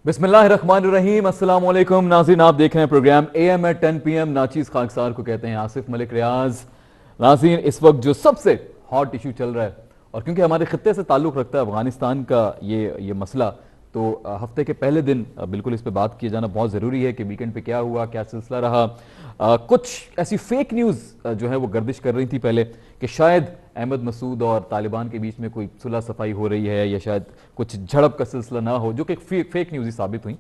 बिस्मिल्लाहिर्रहमानिर्रहीम। अस्सलाम वालेकुम नाज़रीन, आप देख रहे हैं प्रोग्राम AM at 10 PM। नाचीज़ खाकसार को कहते हैं आसिफ मलिक रियाज। नाज़रीन, इस वक्त जो सबसे हॉट इशू चल रहा है और क्योंकि हमारे खत्ते से ताल्लुक़ रखता है अफगानिस्तान का ये मसला, तो हफ्ते के पहले दिन बिल्कुल इस पर बात किया जाना बहुत ज़रूरी है कि वीकेंड पे क्या हुआ, क्या सिलसिला रहा। कुछ ऐसी फेक न्यूज़ जो है वो गर्दिश कर रही थी पहले कि शायद अहमद मसूद और तालिबान के बीच में कोई सुलह सफाई हो रही है या शायद कुछ झड़प का सिलसिला ना हो, जो कि फेक न्यूज़ ही साबित हुई।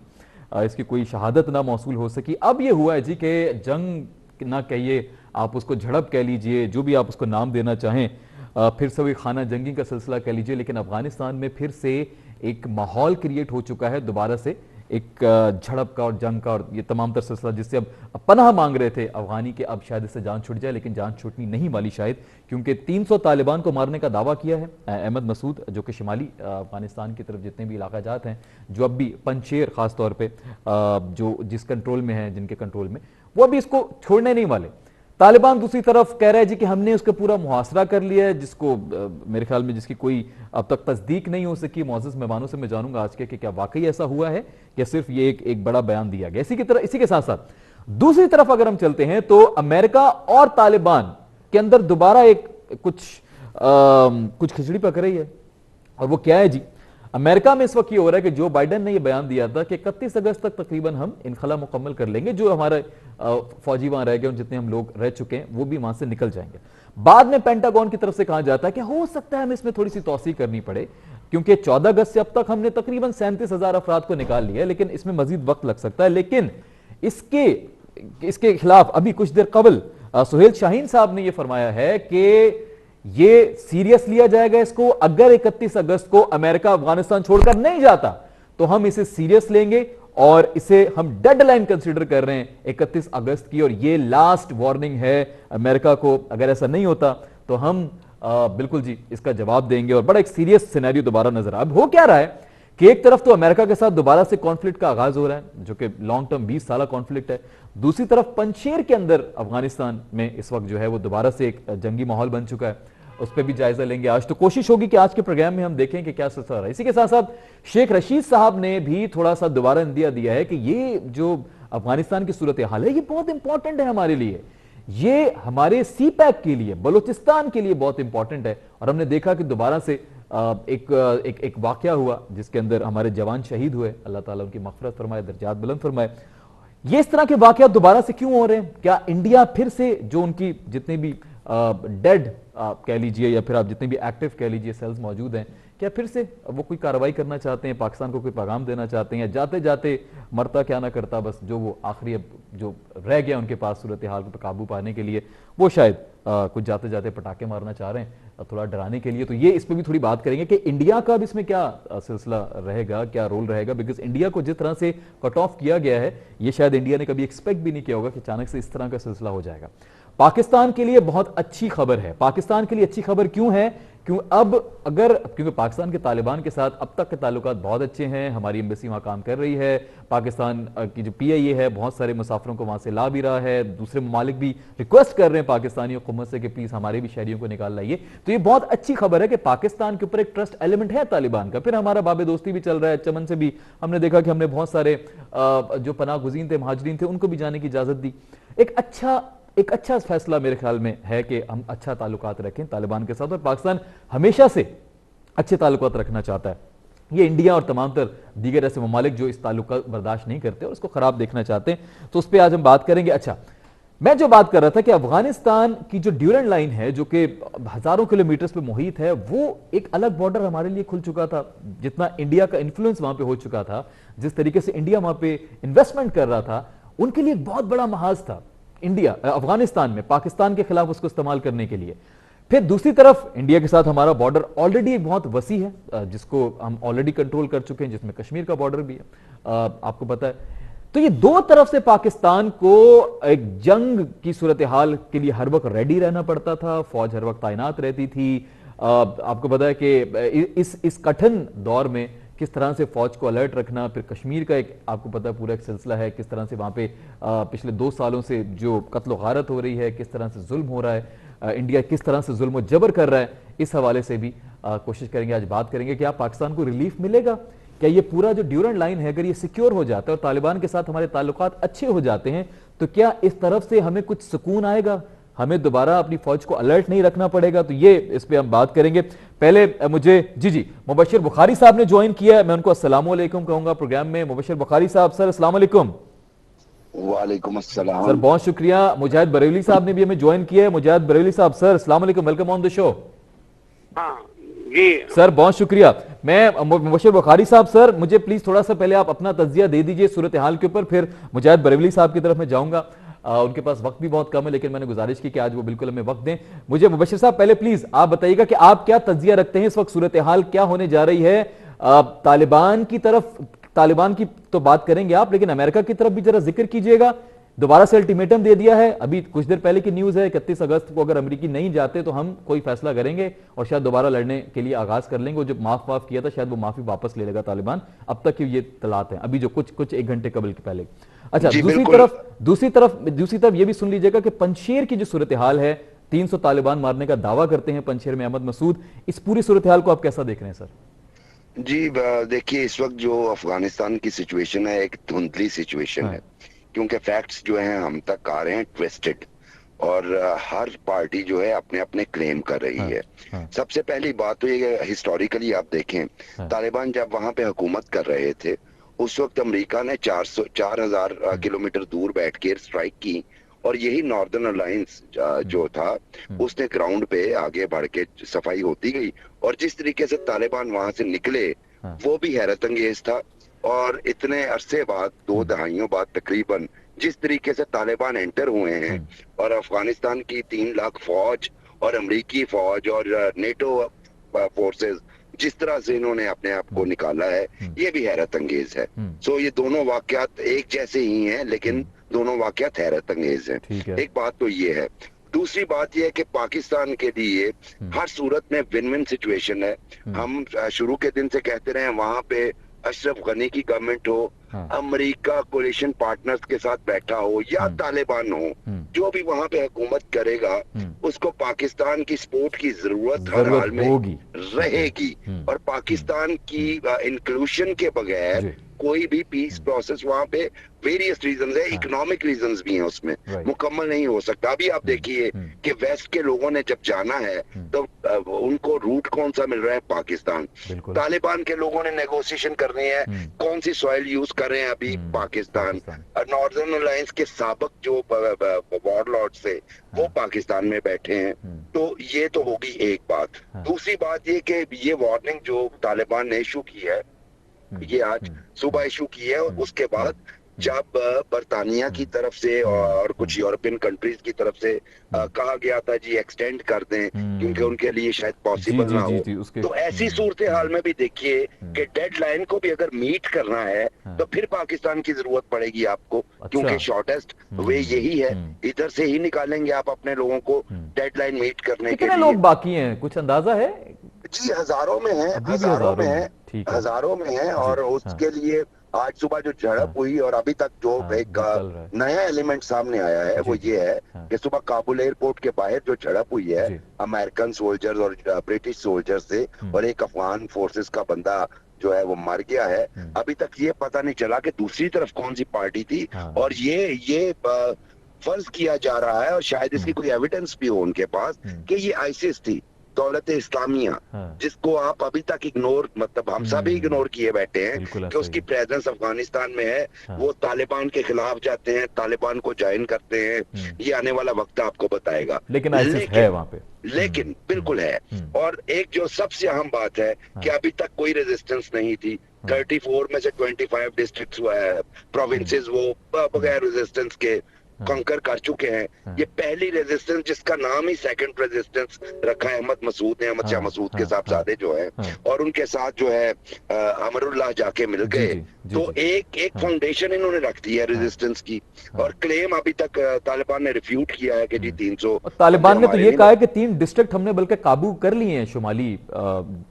इसकी कोई शहादत ना मौसूल हो सकी। अब ये हुआ है जी कि जंग ना कहिए, आप उसको झड़प कह लीजिए, जो भी आप उसको नाम देना चाहें, फिर से वही खाना जंगी का सिलसिला कह लीजिए, लेकिन अफगानिस्तान में फिर से एक माहौल क्रिएट हो चुका है दोबारा से एक झड़प का और जंग का और ये तमाम तर सिलसिला जिससे अब पनाह मांग रहे थे अफगानी के, अब शायद इससे जान छूट जाए, लेकिन जान छूटनी नहीं वाली शायद, क्योंकि 300 तालिबान को मारने का दावा किया है अहमद मसूद, जो कि शिमाली अफगानिस्तान की तरफ जितने भी इलाका जात हैं, जो अब भी पंचेर खास तौर पे जो जिस कंट्रोल में है, जिनके कंट्रोल में, वो अभी इसको छोड़ने नहीं वाले। तालिबान दूसरी तरफ कह रहा है जी कि हमने उसका पूरा मुहासरा कर लिया है, जिसको मेरे ख्याल में जिसकी कोई अब तक तस्दीक नहीं हो सकी। मुअज़्ज़ज़ मेहमानों से मैं जानूंगा आज के कि क्या वाकई ऐसा हुआ है या सिर्फ ये एक बड़ा बयान दिया गया। इसी के साथ साथ दूसरी तरफ अगर हम चलते हैं तो अमेरिका और तालिबान के अंदर दोबारा एक कुछ खिचड़ी पक रही है। और वो क्या है जी, अमेरिका में इस वक्त ये हो रहा है कि जो बाइडेन ने ये बयान दिया था कि 31 अगस्त तक तकरीबन हम इनखला मुकम्मल कर लेंगे, जो हमारे फौजी वहां रह गए और जितने हम लोग रह चुके हैं वो भी वहां से निकल जाएंगे। बाद में पेंटागन की तरफ से कहा जाता है कि हो सकता है हमें इसमें थोड़ी सी तौसी करनी पड़े, क्योंकि 14 अगस्त से अब तक हमने तकरीबन 37,000 अफराद को निकाल लिया है, लेकिन इसमें मजीद वक्त लग सकता है। लेकिन इसके खिलाफ अभी कुछ देर कबल सुहेल शाहीन साहब ने यह फरमाया है कि ये सीरियस लिया जाएगा इसको। अगर 31 अगस्त को अमेरिका अफगानिस्तान छोड़कर नहीं जाता तो हम इसे सीरियस लेंगे और इसे हम डेडलाइन कंसीडर कर रहे हैं 31 अगस्त की, और ये लास्ट वार्निंग है अमेरिका को। अगर ऐसा नहीं होता तो हम बिल्कुल जी इसका जवाब देंगे और बड़ा एक सीरियस सिनेरियो दोबारा नजर आ। अब हो क्या रहा है कि एक तरफ तो अमेरिका के साथ दोबारा से कॉन्फ्लिक्ट का आगाज हो रहा है, जो कि लॉन्ग टर्म 20 साल कॉन्फ्लिक्ट है। दूसरी तरफ पंचेर के अंदर अफगानिस्तान में इस वक्त जो है वो दोबारा से एक जंगी माहौल बन चुका है, उस पर भी जायजा लेंगे आज। तो कोशिश होगी कि आज के प्रोग्राम में हम देखें कि क्या सिलसिला रहा है। इसी के साथ साथ शेख रशीद साहब ने भी थोड़ा सा दोबारा इंदिया दिया है कि ये जो अफगानिस्तान की सूरत हाल है ये बहुत इंपॉर्टेंट है हमारे लिए, ये हमारे सी पैक के लिए, बलूचिस्तान के लिए बहुत इंपॉर्टेंट है। और हमने देखा कि दोबारा से एक वाकया हुआ जिसके अंदर हमारे जवान शहीद हुए, अल्लाह ताला उनकी मग़फ़िरत फरमाए, दर्जात बुलंद फरमाए। ये इस तरह के वाकया दोबारा से क्यों हो रहे हैं? क्या इंडिया फिर से जो उनकी जितने भी डेड कह लीजिए या फिर आप जितने भी एक्टिव कह लीजिए सेल्स मौजूद हैं, क्या फिर से वो कोई कार्रवाई करना चाहते हैं, पाकिस्तान को कोई पैगाम देना चाहते हैं, या जाते जाते मरता क्या ना करता, बस जो वो आखिरी अब जो रह गया उनके पास सूरत हाल पर काबू पाने के लिए, वो शायद कुछ जाते जाते पटाखे मारना चाह रहे हैं थोड़ा डराने के लिए। तो ये इस पर भी थोड़ी बात करेंगे कि इंडिया का भी इसमें क्या सिलसिला रहेगा, क्या रोल रहेगा, बिकॉज इंडिया को जिस तरह से कट ऑफ किया गया है ये शायद इंडिया ने कभी एक्सपेक्ट भी नहीं किया होगा कि अचानक से इस तरह का सिलसिला हो जाएगा। पाकिस्तान के लिए बहुत अच्छी खबर है। पाकिस्तान के लिए अच्छी खबर क्यों है? क्योंकि पाकिस्तान के तालिबान के साथ अब तक के ताल्लुकात बहुत अच्छे हैं, हमारी एम्बेसी वहां काम कर रही है, पाकिस्तान की जो PIA है बहुत सारे मुसाफिरों को वहां से ला भी रहा है, दूसरे ममालिक भी रिक्वेस्ट कर रहे हैं पाकिस्तानी हुकूमत से कि प्लीज हमारे भी शहरियों को निकाल लाइए। तो ये बहुत अच्छी खबर है कि पाकिस्तान के ऊपर एक ट्रस्ट एलिमेंट है तालिबान का। फिर हमारा बाबे दोस्ती भी चल रहा है, चमन से भी हमने देखा कि हमने बहुत सारे जो पनाह गुज़ीन थे, महाजरीन थे, उनको भी जाने की इजाजत दी। एक अच्छा फैसला मेरे ख्याल में है कि हम अच्छा ताल्लुकात रखें तालिबान के साथ, और पाकिस्तान हमेशा से अच्छे ताल्लुकात रखना चाहता है। ये इंडिया और तमाम तर दीगर ऐसे ममालिक जो इस ताल्लुका बर्दाश्त नहीं करते और उसको खराब देखना चाहते हैं, तो उस पर आज हम बात करेंगे। अच्छा, मैं जो बात कर रहा था कि अफगानिस्तान की जो ड्यूरेंट लाइन है जो कि हजारों किलोमीटर पे मुहित है, वो एक अलग बॉर्डर हमारे लिए खुल चुका था। जितना इंडिया का इन्फ्लुएंस वहां पे हो चुका था, जिस तरीके से इंडिया वहां पे इन्वेस्टमेंट कर रहा था, उनके लिए एक बहुत बड़ा महाज था इंडिया अफगानिस्तान में पाकिस्तान के खिलाफ उसको इस्तेमाल करने के लिए। फिर दूसरी तरफ इंडिया के साथ हमारा बॉर्डर ऑलरेडी बहुत वसी है, जिसको हम ऑलरेडी कंट्रोल कर चुके हैं, जिसमें कश्मीर का बॉर्डर भी है, आपको पता है। तो ये दो तरफ से पाकिस्तान को एक जंग की सूरत हाल के लिए हर वक्त रेडी रहना पड़ता था, फौज हर वक्त तैनात रहती थी। आपको पता है कि इस कठिन दौर में किस तरह से फौज को अलर्ट रखना, फिर कश्मीर का एक आपको पता है पूरा एक सिलसिला है, किस तरह से वहां पे पिछले 2 सालों से जो कत्ल गारत हो रही है, किस तरह से जुल्म हो रहा है, इंडिया किस तरह से जुल्म जबर कर रहा है, इस हवाले से भी कोशिश करेंगे, आज बात करेंगे कि आप पाकिस्तान को रिलीफ मिलेगा क्या ये पूरा जो ड्यूरेंट लाइन है अगर ये सिक्योर हो जाता है और तालिबान के साथ हमारे ताल्लुकात अच्छे हो जाते हैं तो क्या इस तरफ से हमें कुछ सुकून आएगा, हमें दोबारा अपनी फौज को अलर्ट नहीं रखना पड़ेगा? तो ये इस पे हम बात करेंगे। पहले मुझे जी मुबशिर बुखारी साहब ने ज्वाइन किया है, मैं उनको अस्सलाम वालेकुम कहूंगा प्रोग्राम में। मुबशिर बुखारी साहब, सर अस्सलाम वालेकुम। वालेकुम अस्सलाम। सर बहुत शुक्रिया। मुजाहिद बरेली साहब ने भी हमें ज्वाइन किया है। मुजाहिद बरेली साहब, सर अस्सलाम वालेकुम, वेलकम ऑन द शो। हाँ जी सर बहुत शुक्रिया। मैं मुबशिर बुखारी साहब, सर मुझे प्लीज थोड़ा सा पहले आप अपना तज्जिया दे दीजिए सूरत हाल के ऊपर, फिर मुजाहिद बरेली साहब की तरफ मैं जाऊंगा। उनके पास वक्त भी बहुत कम है, लेकिन मैंने गुजारिश की कि आज वो बिल्कुल हमें वक्त दें। मुझे मुबशिर साहब पहले प्लीज आप बताइएगा कि आप क्या तज्जिया रखते हैं, इस वक्त सूरत हाल क्या होने जा रही है तालिबान की तरफ? तालिबान की तो बात करेंगे आप, लेकिन अमेरिका की तरफ भी जरा जिक्र कीजिएगा। दोबारा से अल्टीमेटम दे दिया है, अभी कुछ देर पहले की न्यूज है 31 अगस्त को अगर अमेरिकी नहीं जाते तो हम कोई फैसला करेंगे और शायद दोबारा लड़ने के लिए आगाज कर लेंगे। वो जो माफ किया था शायद वो माफी वापस ले लेगा तालिबान। अब तक की ये तलात है अभी जो कुछ एक घंटे कबल के पहले। अच्छा, दूसरी तरफ ये भी सुन लीजिएगा कि पंजशेर की जो सूरत हाल है, 300 तालिबान मारने का दावा करते हैं पंजशेर में अहमद मसूद। इस पूरी सूरत हाल को आप कैसा देख रहे हैं सर? जी देखिए, इस वक्त जो अफगानिस्तान की सिचुएशन है एक धुंधली सिचुएशन है, क्योंकि फैक्ट्स जो हैं हम तक आ रहे हैं ट्विस्टेड, और हर पार्टी जो है अपने अपने क्लेम कर रही है। सबसे पहली बात तो ये हिस्टोरिकली आप देखें, तालिबान जब वहां पे हुकूमत कर रहे थे उस वक्त अमेरिका ने 4,000 किलोमीटर दूर बैठ के स्ट्राइक की, और यही नॉर्दर्न अलायंस जो था उसने ग्राउंड पे आगे बढ़ के सफाई होती गई, और जिस तरीके से तालिबान वहां से निकले वो भी हैरत अंगेज था। और इतने अरसे बाद, 2 दहाइयों बाद तकरीबन, जिस तरीके से तालिबान एंटर हुए हैं और अफगानिस्तान की 3 लाख फौज और अमेरिकी फौज और नेटो फोर्सेस जिस तरह से इन्होंने अपने आप को निकाला है, ये भी हैरत अंगेज है। सो ये दोनों वाकयात एक जैसे ही हैं, लेकिन दोनों वाकयात हैरत अंगेज हैं। एक बात तो ये है। दूसरी बात यह है कि पाकिस्तान के लिए हर सूरत में विन विन सिचुएशन है। हम शुरू के दिन से कहते रहे, वहां पे अशरफ गनी की गवर्नमेंट हो, अमेरिका कोलिशन पार्टनर्स के साथ बैठा हो, या तालिबान हो, जो भी वहां पे हुकूमत करेगा उसको पाकिस्तान की सपोर्ट की जरूरत हर हाल में रहेगी। और पाकिस्तान की इंक्लूशन के बगैर कोई भी पीस प्रोसेस वहां पे वेरियस रीजंस है, इकोनॉमिक रीजंस भी हैं उसमें, मुकम्मल नहीं हो सकता। अभी आप देखिए कि वेस्ट के लोगों ने जब जाना है तो उनको रूट कौन सा मिल रहा है? पाकिस्तान। तालिबान के लोगों ने नेगोशिएशन करनी है, कौन सी सॉइल यूज कर रहे हैं? अभी पाकिस्तान। नॉर्दर्न अलायंस के साबिक जो वॉरलॉर्ड से वो पाकिस्तान में बैठे हैं। तो ये तो होगी एक बात। दूसरी बात ये कि ये वार्निंग जो तालिबान ने इशू की है, ये आज सुबह इशू की है, और उसके बाद जब बरतानिया की तरफ से और कुछ यूरोपियन कंट्रीज की तरफ से कहा गया था जी एक्सटेंड कर दें क्योंकि उनके लिए शायद पॉसिबल ना हो, तो ऐसी सूरत हाल में भी देखिए कि डेडलाइन को भी अगर मीट करना है तो फिर पाकिस्तान की जरूरत पड़ेगी आपको, क्योंकि शॉर्टेस्ट वे यही है, इधर से ही निकालेंगे आप अपने लोगों को डेडलाइन मीट करने के लिए। कितने लोग बाकी हैं, कुछ अंदाजा है? जी हजारों में है, हजारों में है। और उसके लिए आज सुबह जो झड़प हुई और अभी तक जो एक नया एलिमेंट सामने आया है वो ये है कि सुबह काबुल एयरपोर्ट के बाहर जो झड़प हुई है अमेरिकन सोल्जर्स और ब्रिटिश सोल्जर से, और एक अफगान फोर्सेस का बंदा जो है वो मर गया है। अभी तक ये पता नहीं चला कि दूसरी तरफ कौन सी पार्टी थी, और ये फर्ज किया जा रहा है, और शायद इसकी कोई एविडेंस भी हो उनके पास, कि ये आईसिस थी, दौलत इस्लामिया, जिसको आप अभी तक इग्नोर, मतलब हम सभी इग्नोर किए बैठे हैं कि उसकी प्रेजेंस अफगानिस्तान में है। वो तालिबान के खिलाफ जाते हैं, तालिबान को ज्वाइन करते हैं, ये आने वाला वक्त आपको बताएगा। लेकिन है वहां पे, लेकिन बिल्कुल है। और एक जो सबसे अहम बात है कि अभी तक कोई रेजिस्टेंस नहीं थी। 34 में से 25 डिस्ट्रिक्ट प्रोविंसेस वो बगैर रेजिस्टेंस के कंकर कर चुके हैं। ये पहली रेजिस्टेंस जिसका नाम ही सेकंड रेजिस्टेंस रखा है अहमद मसूद ने, अहमद शाह मसूद के साहबजादे जो है, और उनके साथ जो है अमरुल्लाह जाके मिल गए। तो एक फाउंडेशन इन्होंने रख दी है रेजिस्टेंस की, और क्लेम अभी तक तालिबान ने रिफ्यूट किया है कि जी 300। तालिबान ने तो ये कहा है कि 3 डिस्ट्रिक्ट हमने बल्कि काबू कर लिए हैं, शुमाली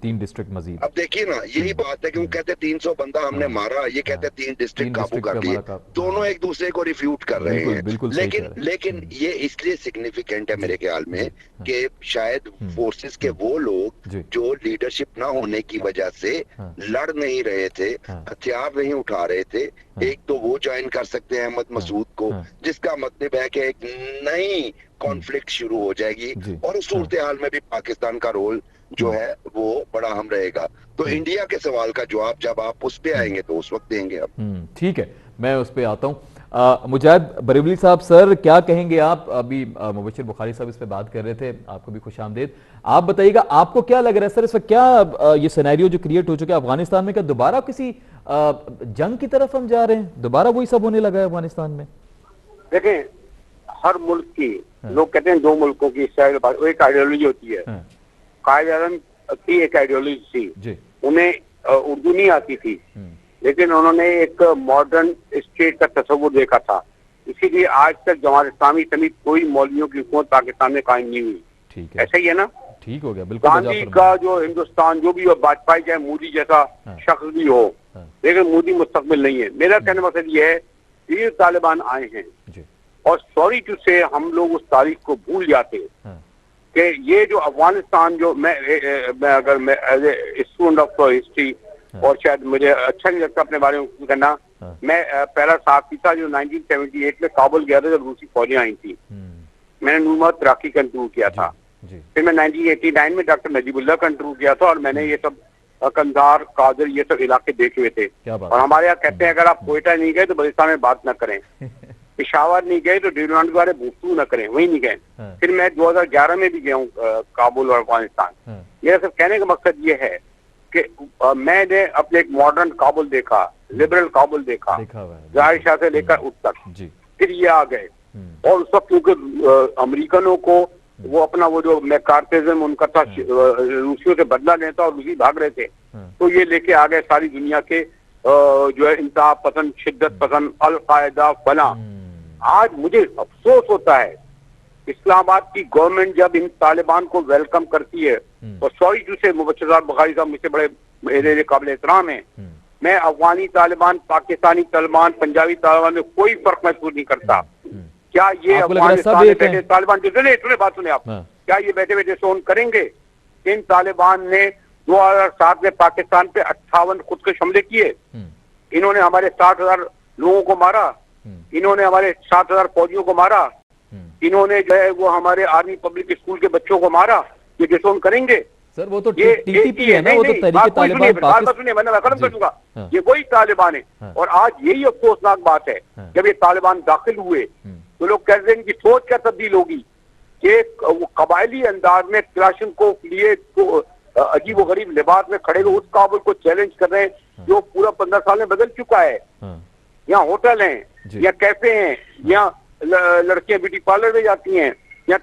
3 डिस्ट्रिक्ट मजीद। अब देखिए ना, यही बात है कि वो कहते 300 बंदा हमने मारा, ये कहते 3 डिस्ट्रिक्ट काबू कर लिए। दोनों एक दूसरे को रिफ्यूट कर रहे हैं। बिल्कुल सही कह लेकिन रहे हैं। लेकिन ये इसलिए सिग्निफिकेंट है मेरे ख्याल में कि शायद फोर्सेस के वो लोग जी। जो लीडरशिप ना होने की वजह से हाँ। लड़ नहीं रहे थे, हाँ। हथियार नहीं उठा रहे थे, एक तो वो ज्वाइन कर सकते हैं अहमद मसूद को, हाँ। जिसका मतलब है कि एक नई कॉन्फ्लिक्ट शुरू हो जाएगी जी। और उस सूरत हाल में भी पाकिस्तान का रोल जो है वो बड़ा अहम रहेगा। तो इंडिया के सवाल का जवाब जब आप उस पे आएंगे तो उस वक्त देंगे आप। ठीक है, मैं उस पे आता हूँ। मुजाहिद बरेवली साहब, सर क्या कहेंगे आप? अभी मुबशिर बुखारी साहब इस पे बात कर रहे थे, आपको भी खुश आमदेद। आप बताइएगा, आपको क्या लग रहा है सर, इस वक्त क्या ये सिनेरियो जो क्रिएट हो चुका है अफगानिस्तान में, क्या दोबारा किसी जंग की तरफ हम जा रहे हैं? दोबारा वही सब होने लगा है अफगानिस्तान में? देखें, हर मुल्क की, लोग कहते हैं दो मुल्कों की शायद वो एक आइडियोलॉजी होती है। हाँ। कायद आज़म की एक आइडियोलॉजी थी, जी। उन्हें उर्दू नहीं आती थी, लेकिन उन्होंने एक मॉडर्न स्टेट का तस्वुर देखा था। इसीलिए आज तक जमात इस्लामी समेत कोई मौलवियों की हुकूमत पाकिस्तान में कायम नहीं हुई। ठीक है, ऐसा ही है ना? ठीक हो गया, बिल्कुल। गांधी का जो हिंदुस्तान, जो भी हो, वाजपेयी चाहे मोदी जैसा शख्स भी हो, लेकिन मोदी मुस्तकबिल नहीं है। मेरा कहने का मकसद ये है, ये तालिबान आए हैं जी। और सॉरी टू से हम लोग उस तारीख को भूल जाते हैं कि ये जो अफगानिस्तान, जो मैं अगर मैं as a student of history, और शायद मुझे अच्छा नहीं लगता अपने बारे में करना, मैं पहला साथी था जो 1978 में काबुल गया था जब रूसी फौजें आई थी। मैंने नूर मोहम्मद तराकी का इंटरव्यू किया था। फिर मैं 1989 में डॉक्टर नजीबुल्लाह का इंटरव्यू किया था और मैंने ये सब कंधार, कादर, ये सब इलाके देखे हुए थे। और हमारे यहाँ कहते हैं अगर आप कोयटा नहीं गए तो बलूचिस्तान में बात ना करें, पेशावर नहीं गए तो ड्यूरांड के बारे गुफ्तगू न करें, वही नहीं गए। फिर मैं 2011 में भी गया हूँ काबुल और अफगानिस्तान। मेरा सिर्फ कहने का मकसद ये है कि मैंने अपने एक मॉडर्न काबुल देखा, लिबरल काबुल देखा, जाहिर शाह से लेकर उस तक। फिर ये आ गए और उस वक्त क्योंकि अमेरिकनों को वो अपना वो जो मैकार्थिज्म उनका था, रूसियों से बदला लेता और रूसी भाग रहे थे, तो ये लेके आ गए सारी दुनिया के जो है इंतहा पसंद, शिद्दत पसंद, अल कायदा फला। आज मुझे अफसोस होता है, इस्लामाबाद की गवर्नमेंट जब इन तालिबान को वेलकम करती है, और सॉरी टू से मुबशिर बुखारी साहब मुझसे बड़े मेरे काबिल एहतराम है, मैं अफगानी तालिबान, पाकिस्तानी तालिबान, पंजाबी तालिबान में कोई फर्क महसूस नहीं करता। क्या ये अफगानिस्तान में बैठे तालिबान, सुने बात सुने आप, क्या ये बैठे बैठे सोन करेंगे? इन तालिबान ने 2007 में पाकिस्तान पे 58 खुदकुश हमले किए, इन्होंने हमारे 60,000 लोगों को मारा, इन्होंने हमारे 7,000 फौजियों को मारा, इन्होंने जो है वो हमारे आर्मी पब्लिक स्कूल के बच्चों को मारा। ये डिसोन करेंगे? सर वो तो टीटीपी है ना, वो तो तहरीक तालिबान सुनिए, मैं खत्म कर दूंगा। ये वही तालिबान है और आज यही अफसोसनाक बात है, जब ये तालिबान दाखिल हुए तो लोग कहते हैं इनकी सोच क्या तब्दील होगी कि वो कबायली अंदाज में क्लाशनकोफ लिए तो अजीब व गरीब लिबास में खड़े हुए उस काबुल को चैलेंज कर रहे हैं जो पूरा 15 साल में बदल चुका है। यहाँ होटल हैं, यहाँ कैफे हैं, यहाँ लड़कियां ब्यूटी पार्लर में जाती हैं, यहाँ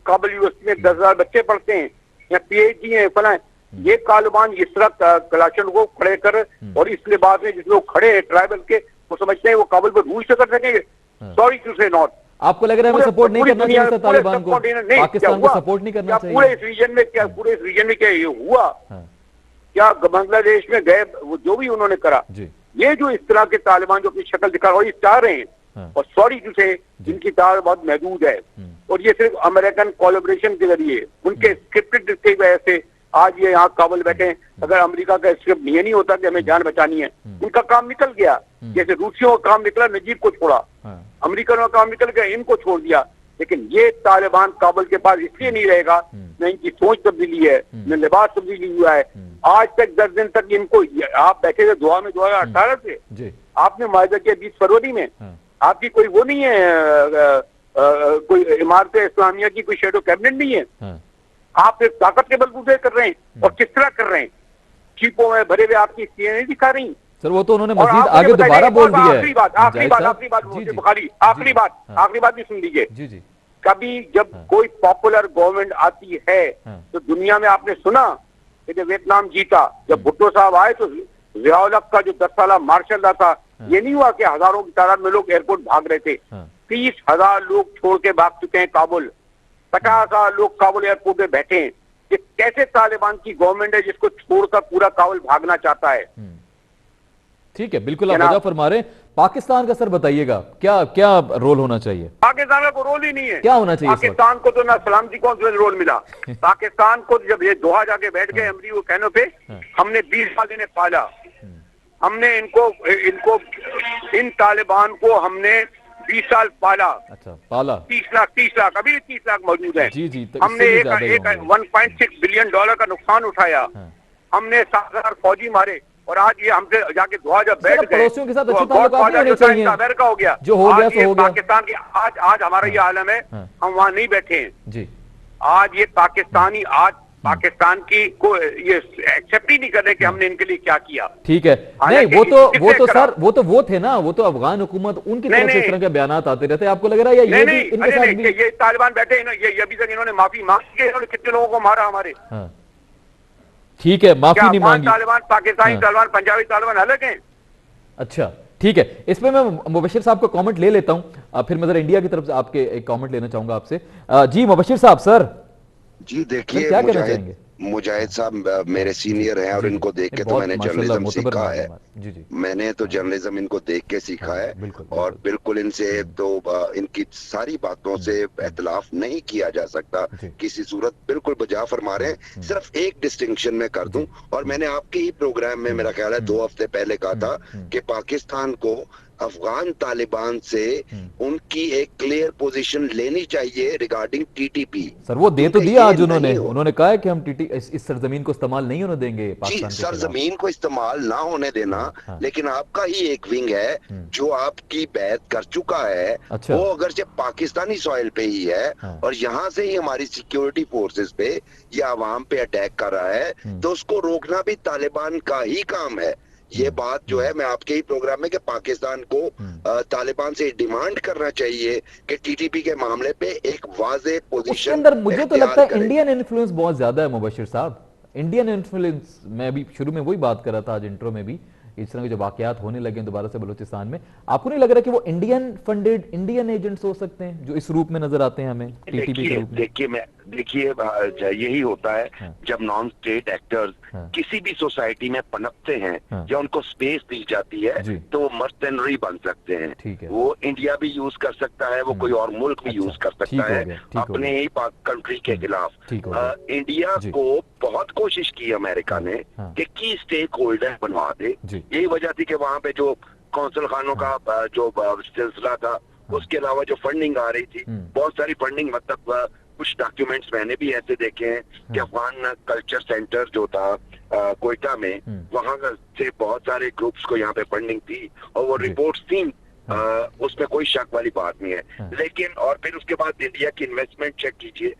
काबुल यूनिवर्सिटी में 10,000 बच्चे पढ़ते हैं, यहाँ पीएचडी है फला। ये तालिबान इस तरह क्लाशन को खड़े कर और इस लिबास में जिस लोग खड़े हैं ट्राइबल के, वो समझते हैं वो काबुल पर रूल से कर सकेंगे। सॉरी टू से नॉट। आपको लग रहा है हमें सपोर्ट नहीं करना चाहिए तालिबान को, पाकिस्तान को सपोर्ट नहीं करना चाहिए? पूरे इस रीजन में क्या, पूरे इस रीजन में क्या ये हुआ? क्या बांग्लादेश में गए, वो जो भी उन्होंने करा, ये जो इस तरह के तालिबान जो अपनी शक्ल दिखा रहे हैं चाह रहे हैं, और सॉरी टू से इनकी ताकत बहुत महदूद है और ये सिर्फ अमेरिकन कोलैबोरेशन के जरिए उनके स्क्रिप्टेड की वजह से आज ये यहाँ काबुल बैठे हैं। अगर अमेरिका का स्क्रिप्ट ये नहीं होता कि हमें जान बचानी है, उनका काम निकल गया। जैसे रूसियों का काम निकला, नजीब को छोड़ा, अमेरिकनों का काम निकल गया, इनको छोड़ दिया। लेकिन ये तालिबान काबुल के पास इसलिए नहीं रहेगा, न इनकी सोच तब्दीली है, न लिबास तब्दीली हुआ है। आज तक 10 दिन तक इनको, आप बैठे थे दुआ में 2018 से, आपने मुआहदा किया 20 फरवरी में, आपकी कोई वो नहीं है, कोई इमारत इस्लामिया की कोई शेडो कैबिनेट नहीं है। आप एक ताकत के बलबूते कर रहे हैं और किस तरह कर रहे हैं? चीपों में भरे हुए आपकी सीएन नहीं दिखा रही सर, वो तो उन्होंने मजीद आगे दोबारा बोल दिया है। आखिरी बात बुखारी, आखिरी बात भी सुन लीजिए। कभी जब कोई पॉपुलर गवर्नमेंट आती है तो दुनिया में आपने सुना कि जब वियतनाम जीता, जब भुट्टो साहब आए तो जियाउल हक का जो 10 साल मार्शल रहा था, ये नहीं हुआ कि हजारों की तादाद में लोग एयरपोर्ट भाग रहे थे। 30,000 लोग छोड़ के भाग चुके हैं काबुल, 50,000 लोग काबुल एयरपोर्ट में बैठे हैं। ये कैसे तालिबान की गवर्नमेंट है जिसको छोड़कर पूरा काबुल भागना चाहता है? ठीक है, बिल्कुल आप वजह फरमा रहे हैं। पाकिस्तान का सर बताइएगा, क्या क्या रोल होना चाहिए? पाकिस्तान का कोई रोल ही नहीं है। क्या होना चाहिए? पाकिस्तान को तो ना सलामती कौंसिल रोल मिला। पाकिस्तान को जब ये दोहा जाके बैठ गए अमरीकी वो कहने पे, हमने 20 साल इन्हें पाला। हमने इनको इन तालिबान को हमने 20 साल पाला। अच्छा, पाला 30 लाख अभी 30 लाख मौजूद है। जी जी, तो हमने एक 1.6 बिलियन डॉलर का नुकसान उठाया। हमने 7,000 फौजी मारे और आज ये हमसे जाके दुआ जब बैठ गए, पड़ोसियों के साथ अच्छे ताल्लुकात होने चाहिए। अमेरिका हो गया, जो हो गया सो हो गया। पाकिस्तान की आज हमारा ये आलम है, हम वहां नहीं बैठे हैं जी। आज ये पाकिस्तानी आज पाकिस्तान की को ये एक्सेप्ट ही नहीं कर रहे कि हमने इनके लिए क्या किया। ठीक है, नहीं वो तो सर वो थे ना, वो तो अफगान हुकूमत उनकी तरफ से इस तरह के बयान आते रहते हैं। आपको लग रहा है ये तालिबान बैठे ये अभी तक इन्होंने माफी मांगी है, इन्होंने कितने लोगों को मारा हमारे। ठीक है, माफी नहीं मांगी। तालिबान पाकिस्तानी तालिबान पंजाबी तालिबान अलग हैं। अच्छा ठीक है, इसमें मैं मुबशिर साहब का कमेंट ले लेता हूं, फिर मैं जरा इंडिया की तरफ से आपके एक कमेंट लेना चाहूंगा आपसे। जी मुबशिर साहब सर। जी देखिए, क्या कहना चाहेंगे? मुजाहिद साहब मेरे सीनियर हैं और इनको देख के तो मैंने जर्नलिज्म सीखा है। जी जी, मैंने तो जर्नलिज्म इनको देख के सीखा है और बिल्कुल इनसे तो इनकी सारी बातों से इख्तिलाफ नहीं किया जा सकता किसी सूरत। बिल्कुल बजा फरमा रहे हैं। सिर्फ एक डिस्टिंक्शन में कर दूं, और मैंने आपके ही प्रोग्राम में मेरा ख्याल है 2 हफ्ते पहले कहा था कि पाकिस्तान को अफगान तालिबान से उनकी एक क्लियर पोजीशन लेनी चाहिए रिगार्डिंग टीटीपी। सर वो दे तो दिया आज उन्होंने कहा है कि हम इस सरजमीन को इस्तेमाल नहीं होने देंगे। जी, सरजमीन को इस्तेमाल ना होने देना, लेकिन आपका ही एक विंग है जो आपकी बैत कर चुका है। अच्छा। वो अगर से पाकिस्तानी सॉइल पे ही है और यहाँ से ही हमारी सिक्योरिटी फोर्सेस पे या अवाम पे अटैक कर रहा है, तो उसको रोकना भी तालिबान का ही काम है। ये बात जो है मैं आपके ही प्रोग्राम में कि पाकिस्तान को तालिबान से डिमांड करना चाहिए कि टीटीपी के मामले पे एक वाज़ेह पोजीशन अंदर मुझे तो लगता है इंडियन इन्फ्लुएंस बहुत ज्यादा है मुबशिर साहब। इंडियन इन्फ्लुएंस, मैं अभी शुरू में वही बात कर रहा था आज इंट्रो में भी, इस तरह के जो वाकयात होने लगे दोबारा से बलूचिस्तान में, आपको नहीं लग रहा कि वो इंडियन फंडेड इंडियन एजेंट्स हो सकते हैं जो इस रूप में नजर आते हैं हमें टीटीपी के रूप में? देखिए यही होता है जब नॉन स्टेट एक्टर्स किसी भी सोसाइटी में पनपते हैं या उनको स्पेस दी जाती है तो वो मर्सनरी बन सकते हैं। वो इंडिया भी यूज कर सकता है, वो कोई और मुल्क भी यूज कर सकता है अपने ही कंट्री के खिलाफ। इंडिया को बहुत कोशिश की अमेरिका ने कि की स्टेक होल्डर बनवा दे। यही वजह थी कि वहां पे जो कौंसल खानों का जो सिलसिला था, उसके अलावा जो फंडिंग आ रही थी, बहुत सारी फंडिंग, मतलब कुछ डॉक्यूमेंट्स मैंने भी ऐसे देखे हैं कि अफगान कल्चर सेंटर जो था कोयटा में, वहां से बहुत सारे ग्रुप्स को यहाँ पे फंडिंग थी और वो रिपोर्ट्स थी। उसमें कोई शक वाली बात नहीं है। लेकिन और फिर उसके बाद इंडिया की इन्वेस्टमेंट चेक कीजिए,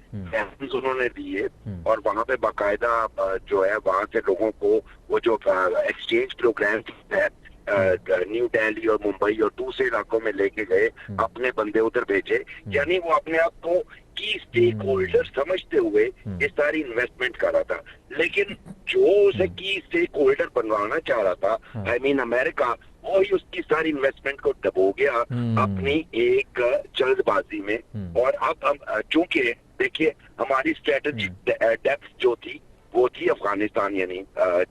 उन्होंने दिए और वहां पे बाकायदा जो है वहां से लोगों को वो जो एक्सचेंज प्रोग्राम है न्यू दिल्ली और मुंबई और दूसरे इलाकों में लेके गए, अपने बंदे उधर भेजे। यानी वो अपने आप को की स्टेक होल्डर समझते हुए ये सारी इन्वेस्टमेंट कर रहा था। लेकिन जो उसे की स्टेक होल्डर बनवाना चाह रहा था, आई मीन अमेरिका, वो ही उसकी सारी इन्वेस्टमेंट को दबो गया अपनी एक जल्दबाजी में। और अब हम चूंकि देखिए हमारी स्ट्रेटेजिक डेप्थ जो थी वो थी अफगानिस्तान, यानी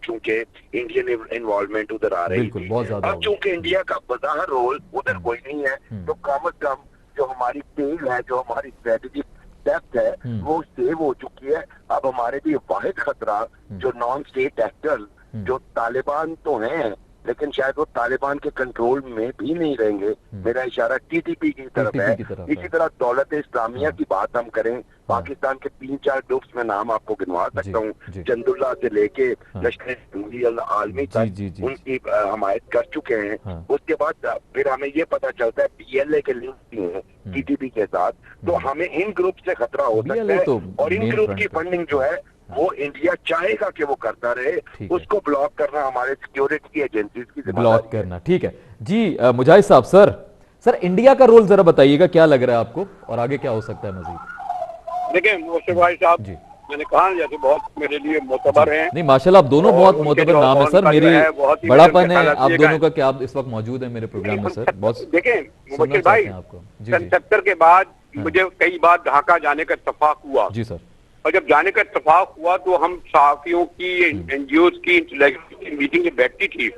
चूंकि इंडियन इन्वॉल्वमेंट उधर आ रही थी। अब चूंकि इंडिया का बज़ाहिर रोल उधर कोई नहीं है, तो कम अज कम जो हमारी टेल है, जो हमारी स्ट्रेटेजिक डेप्थ है, वो सेव हो चुकी है। अब हमारे लिए वाहिद खतरा जो नॉन स्टेट एक्टर्स, जो तालिबान तो हैं लेकिन शायद वो तालिबान के कंट्रोल में भी नहीं रहेंगे। मेरा इशारा टीटीपी की तरफ है। इसी तरह दौलत इस्लामिया की बात हम करें, पाकिस्तान के 3-4 ग्रुप्स में नाम आपको गिनवा सकता हूँ, जंदुल्ला से लेके लश्कर आलमी तक उनकी हमायत कर चुके हैं। उसके बाद फिर हमें ये पता चलता है PLA के लिंक भी हैं टीटीपी के साथ, तो हमें इन ग्रुप से खतरा हो सकता है। और इन ग्रुप की फंडिंग जो है वो इंडिया चाहेगा कि वो करता रहे, उसको ब्लॉक करना हमारे सिक्योरिटी एजेंसीज की जिम्मेदारी ब्लॉक करना। ठीक है जी मुजाहिद साहब, सर इंडिया का रोल जरा बताइएगा, क्या लग रहा है आपको और आगे क्या हो सकता है मजीद? देखिए मुबशिर भाई साहब, मैंने कहा जैसे बहुत मेरे लिए मोतबर हैं। नहीं माशाल्लाह, आप दोनों बहुत मोतबर नाम है सर, मेरी बड़ापन है आप दोनों का कि आप इस वक्त मौजूद है मेरे प्रोग्राम में सर। बहुत देखें मुबशिर भाई, 70 के बाद मुझे कई बार ढाका जाने का इत्तेफाक हुआ। जी सर। और जब जाने का इत्तेफाक हुआ तो हम सहाफियों की, NGOs की, इंटेलेक्चुअल्स की मीटिंग में बैठती थी,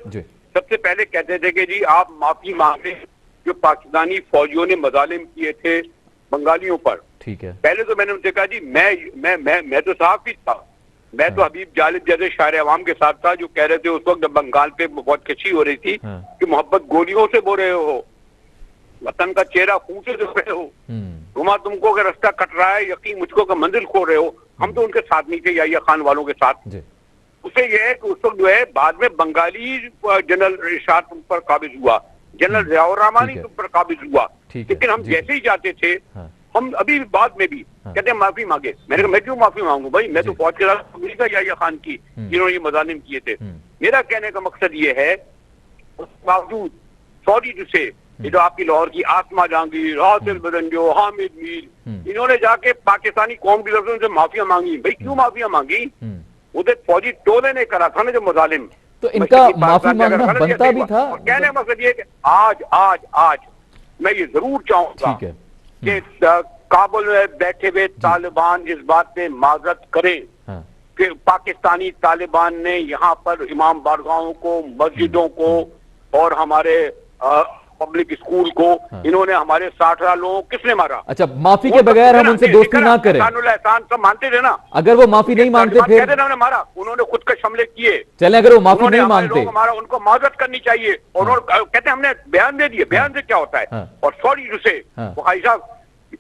सबसे पहले कहते थे कि जी आप माफी मांगे जो पाकिस्तानी फौजियों ने मजालिम किए थे बंगालियों पर। ठीक है। पहले तो मैंने उनसे कहा जी मैं तो सहाफी था, मैं तो हबीब जालिब जैसे शायर अवाम के साथ था जो कह रहे थे उस वक्त जब बंगाल पे बहुत खिंची हो रही थी कि मोहब्बत गोलियों से बो रहे हो, वतन का चेहरा खून से धो रहे हो, घुमा तुमको अगर रास्ता कट रहा है, यकीन मुझको का मंजिल खो रहे हो। हम तो उनके साथ नहीं थे, याहिया खान वालों के साथ। उसे यह है कि उस वक्त जो है बाद में बंगाली जनरल इरशाद तुम पर काबिज हुआ, जनरल जियाउर रहमानी तुम पर काबिज हुआ, लेकिन हम जैसे ही जाते थे हम अभी बाद में भी कहते हैं माफी मांगे। मैंने कहा मैं क्यों माफी मांगू भाई, मैं तो फौज के साथ अमेरिका याहिया खान की जिन्होंने ये मजालिम किए थे। मेरा कहने का मकसद ये है उसके बावजूद सॉरी टू से ये जो आपकी लाहौर की आसमा जहांगीर, हासिल बदनजो, हामिद मीर, इन्होंने जाके पाकिस्तानी कौम की तरफ से उनसे माफिया मांगी। भाई क्यों माफिया मांगी? उधर फौजी टोले ने करा था ना जो मजालिम, तो इनका माफी मांगना बनता भी था। कहने का मकसद ये कि आज मैं ये जरूर चाहूंगा कि काबुल में बैठे हुए तालिबान इस बात पे माजरत करें कि पाकिस्तानी तालिबान ने यहाँ पर इमाम बारगाहों को, मस्जिदों को और हमारे पब्लिक स्कूल को इन्होंने हमारे 60,000 लोगों को किसने मारा? अच्छा, माफी के बगैर हम उनसे दोस्ती ना करें। एहसान सब मानते थे ना। अगर वो माफी नहीं मांगते फिर उन्होंने मारा, उन्होंने खुद के हमले किए। चले, अगर वो माफी नहीं मांगते मारा, उनको माजरत करनी चाहिए। और कहते हैं हमने बयान दे दिए, बयान से क्या होता है? और सॉरी से भाई साहब,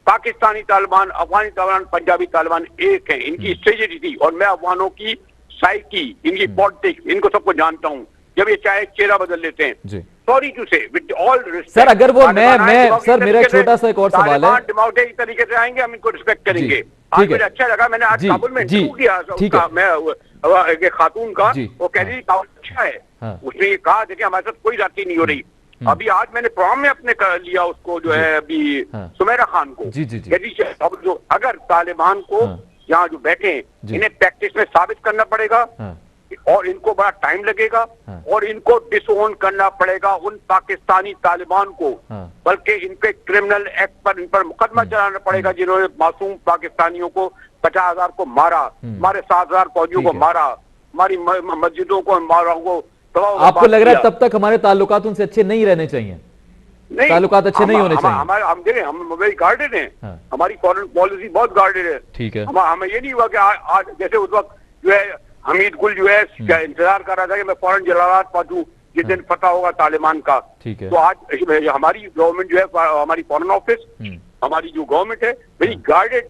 पाकिस्तानी तालिबान, अफगानी तालिबान, पंजाबी तालिबान एक है, इनकी स्ट्रेटेजी थी। और मैं अफगानों की साइकी, इनकी पॉलिटिक्स, इनको सबको जानता हूँ। जब ये चाहे चेहरा बदल लेते हैं, सॉरी टू से विद ऑल रिस्पेक्ट। सर अगर वो मैं सर मेरा एक छोटा सा एक और सवाल है। डेमोक्रेटिक तरीके से आएंगे, हम इनको रिस्पेक्ट करेंगे। आज मुझे अच्छा लगा, मैंने आज काबुल में इंटरव्यू किया मैं खातून का, वो कह रही काबुल अच्छा है। उसने ये कहा देखिए हमारे साथ कोई जाति नहीं हो रही। अभी आज मैंने प्रोग्राम में अपने लिया उसको जो है अभी सुमेरा खान को, जो अगर तालिबान को यहाँ जो बैठे इन्हें प्रैक्टिस में साबित करना पड़ेगा और इनको बड़ा टाइम लगेगा और इनको डिसओन करना पड़ेगा उन पाकिस्तानी तालिबान को, बल्कि इनके क्रिमिनल एक्ट पर इन पर मुकदमा चलाना पड़ेगा जिन्होंने मासूम पाकिस्तानियों को 50,000 को मारा, हमारे 7,000 फौजियों को मारा, हमारी मस्जिदों को मारा को। आपको लग रहा है तब तक हमारे ताल्लुकात उनसे अच्छे नहीं रहने चाहिए? नहीं, ताल्लुकात अच्छे नहीं होने चाहिए। हम वेरी गार्डेड हैं, हमारी फॉरेन पॉलिसी बहुत गार्डेड है। ठीक है, हमें ये नहीं हुआ कि आज जैसे उस वक्त जो है हमीद गुल जो है इंतजार कर रहा था कि मैं फौरन जलालाबाद पहुंचूं जिस दिन पता होगा तालिबान का। ठीक है, तो आज हमारी गवर्नमेंट जो है, हमारी फॉरेन ऑफिस, हमारी जो गवर्नमेंट है वेरी गार्डेड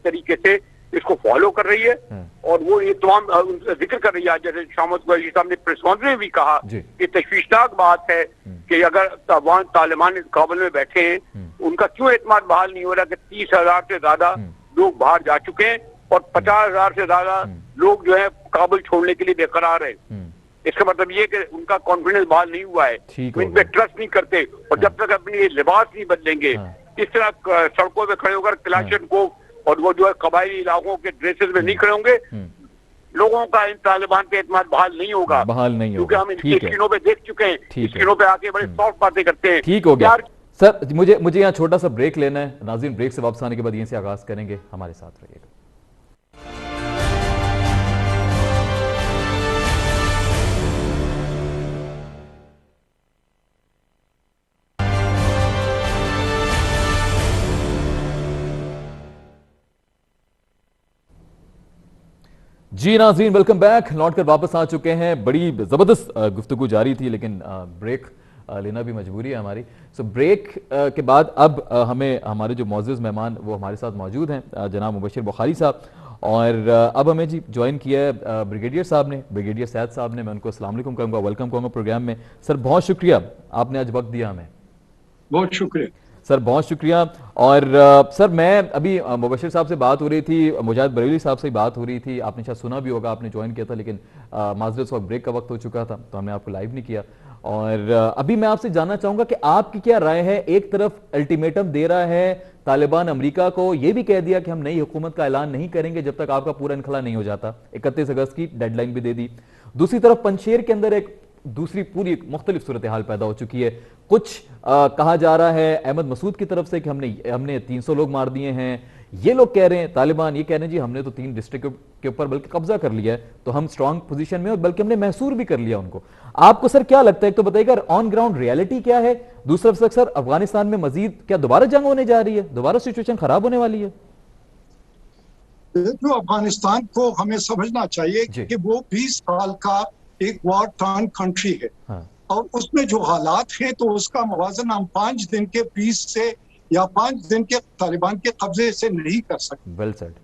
तरीके से इसको फॉलो कर रही है। और वो ये तमाम जिक्र कर रही है, जैसे शामत कुरैशी साहब ने प्रेस कॉन्फ्रेंस में भी कहा कि तशवीशनाक बात है कि अगर तालिबान काबुल में बैठे हैं, उनका क्यों एतमाद बहाल नहीं हो रहा कि 30,000 से ज्यादा लोग बाहर जा चुके हैं और 50,000 से ज्यादा लोग जो है काबुल छोड़ने के लिए बेकरार है। इसका मतलब ये कि उनका कॉन्फिडेंस बहाल नहीं हुआ है, इन पे ट्रस्ट नहीं करते। और जब तक अपनी ये लिबास नहीं बदलेंगे, इस तरह सड़कों पे खड़े होकर क्लाशन को और वो जो है कबायली इलाकों के ड्रेसेस में नहीं खड़े होंगे, लोगों का इन तालिबान पे एतमाद बहाल नहीं होगा, क्योंकि हम इनकी स्क्रीनों पे देख चुके हैं, स्क्रीनों पे आके बड़े सॉफ्ट बातें करते हैं। ठीक हो गया सर, मुझे यहाँ छोटा सा ब्रेक लेना है। नाज़रीन, ब्रेक से वापस आने के बाद यहीं से आगाज करेंगे, हमारे साथ रहिएगा। जी नाज़रीन, वेलकम बैक। लौट कर वापस आ चुके हैं। बड़ी ज़बरदस्त गुफ्तगू जारी थी, लेकिन ब्रेक लेना भी मजबूरी है हमारी। सो ब्रेक के बाद अब हमें हमारे जो मौजूद मेहमान वो हमारे साथ मौजूद हैं, जनाब मुबशिर बुखारी साहब। और अब हमें जी ज्वाइन किया है ब्रिगेडियर साहब ने, ब्रिगेडियर सैद साहब ने। मैं उनको अस्सलाम वालेकुम कहूँगा, वेलकम कहूँगा प्रोग्राम में। सर बहुत शुक्रिया, आपने आज वक्त दिया हमें। बहुत शुक्रिया सर, बहुत शुक्रिया। और सर मैं अभी मुबशिर साहब से बात हो रही थी, मुजाहिद बरेली साहब से बात हो रही थी, आपने शायद सुना भी होगा, आपने ज्वाइन किया था, लेकिन माजरत से ब्रेक का वक्त हो चुका था तो हमने आपको लाइव नहीं किया। और अभी मैं आपसे जानना चाहूंगा कि आपकी क्या राय है। एक तरफ अल्टीमेटम दे रहा है तालिबान अमेरिका को, यह भी कह दिया कि हम नई हुकूमत का ऐलान नहीं करेंगे जब तक आपका पूरा इनखला नहीं हो जाता, 31 अगस्त की डेडलाइन भी दे दी। दूसरी तरफ पंजशेर के अंदर एक दूसरी पूरी मुख्तलिफ सूरत हाल पैदा हो चुकी है। कुछ कहा जा रहा है अहमद मसूद की तरफ से कि हमने 300 लोग मार दिए हैं, ये लोग कह रहे हैं, तालिबान ये कह रहे हैं जी हमने तो 3 डिस्ट्रिक्ट के ऊपर बल्कि कब्जा कर लिया है, तो हम स्ट्रांग पोजीशन में, और बल्कि हमने महसूर भी कर लिया उनको। आपको सर क्या लगता है, एक तो बताइएगा ऑन ग्राउंड रियलिटी क्या है, दूसरा सर अफगानिस्तान में मजीद क्या दोबारा जंग होने जा रही है, दोबारा सिचुएशन खराब होने वाली है? जो अफगानिस्तान को हमें समझना चाहिए कि वो 20 साल का एक वॉर टर्न कंट्री है। हाँ। और उसमें जो हालात हैं तो उसका मुवाजना हम 5 दिन के पीस से या 5 दिन के तालिबान के कब्जे से नहीं कर सकते।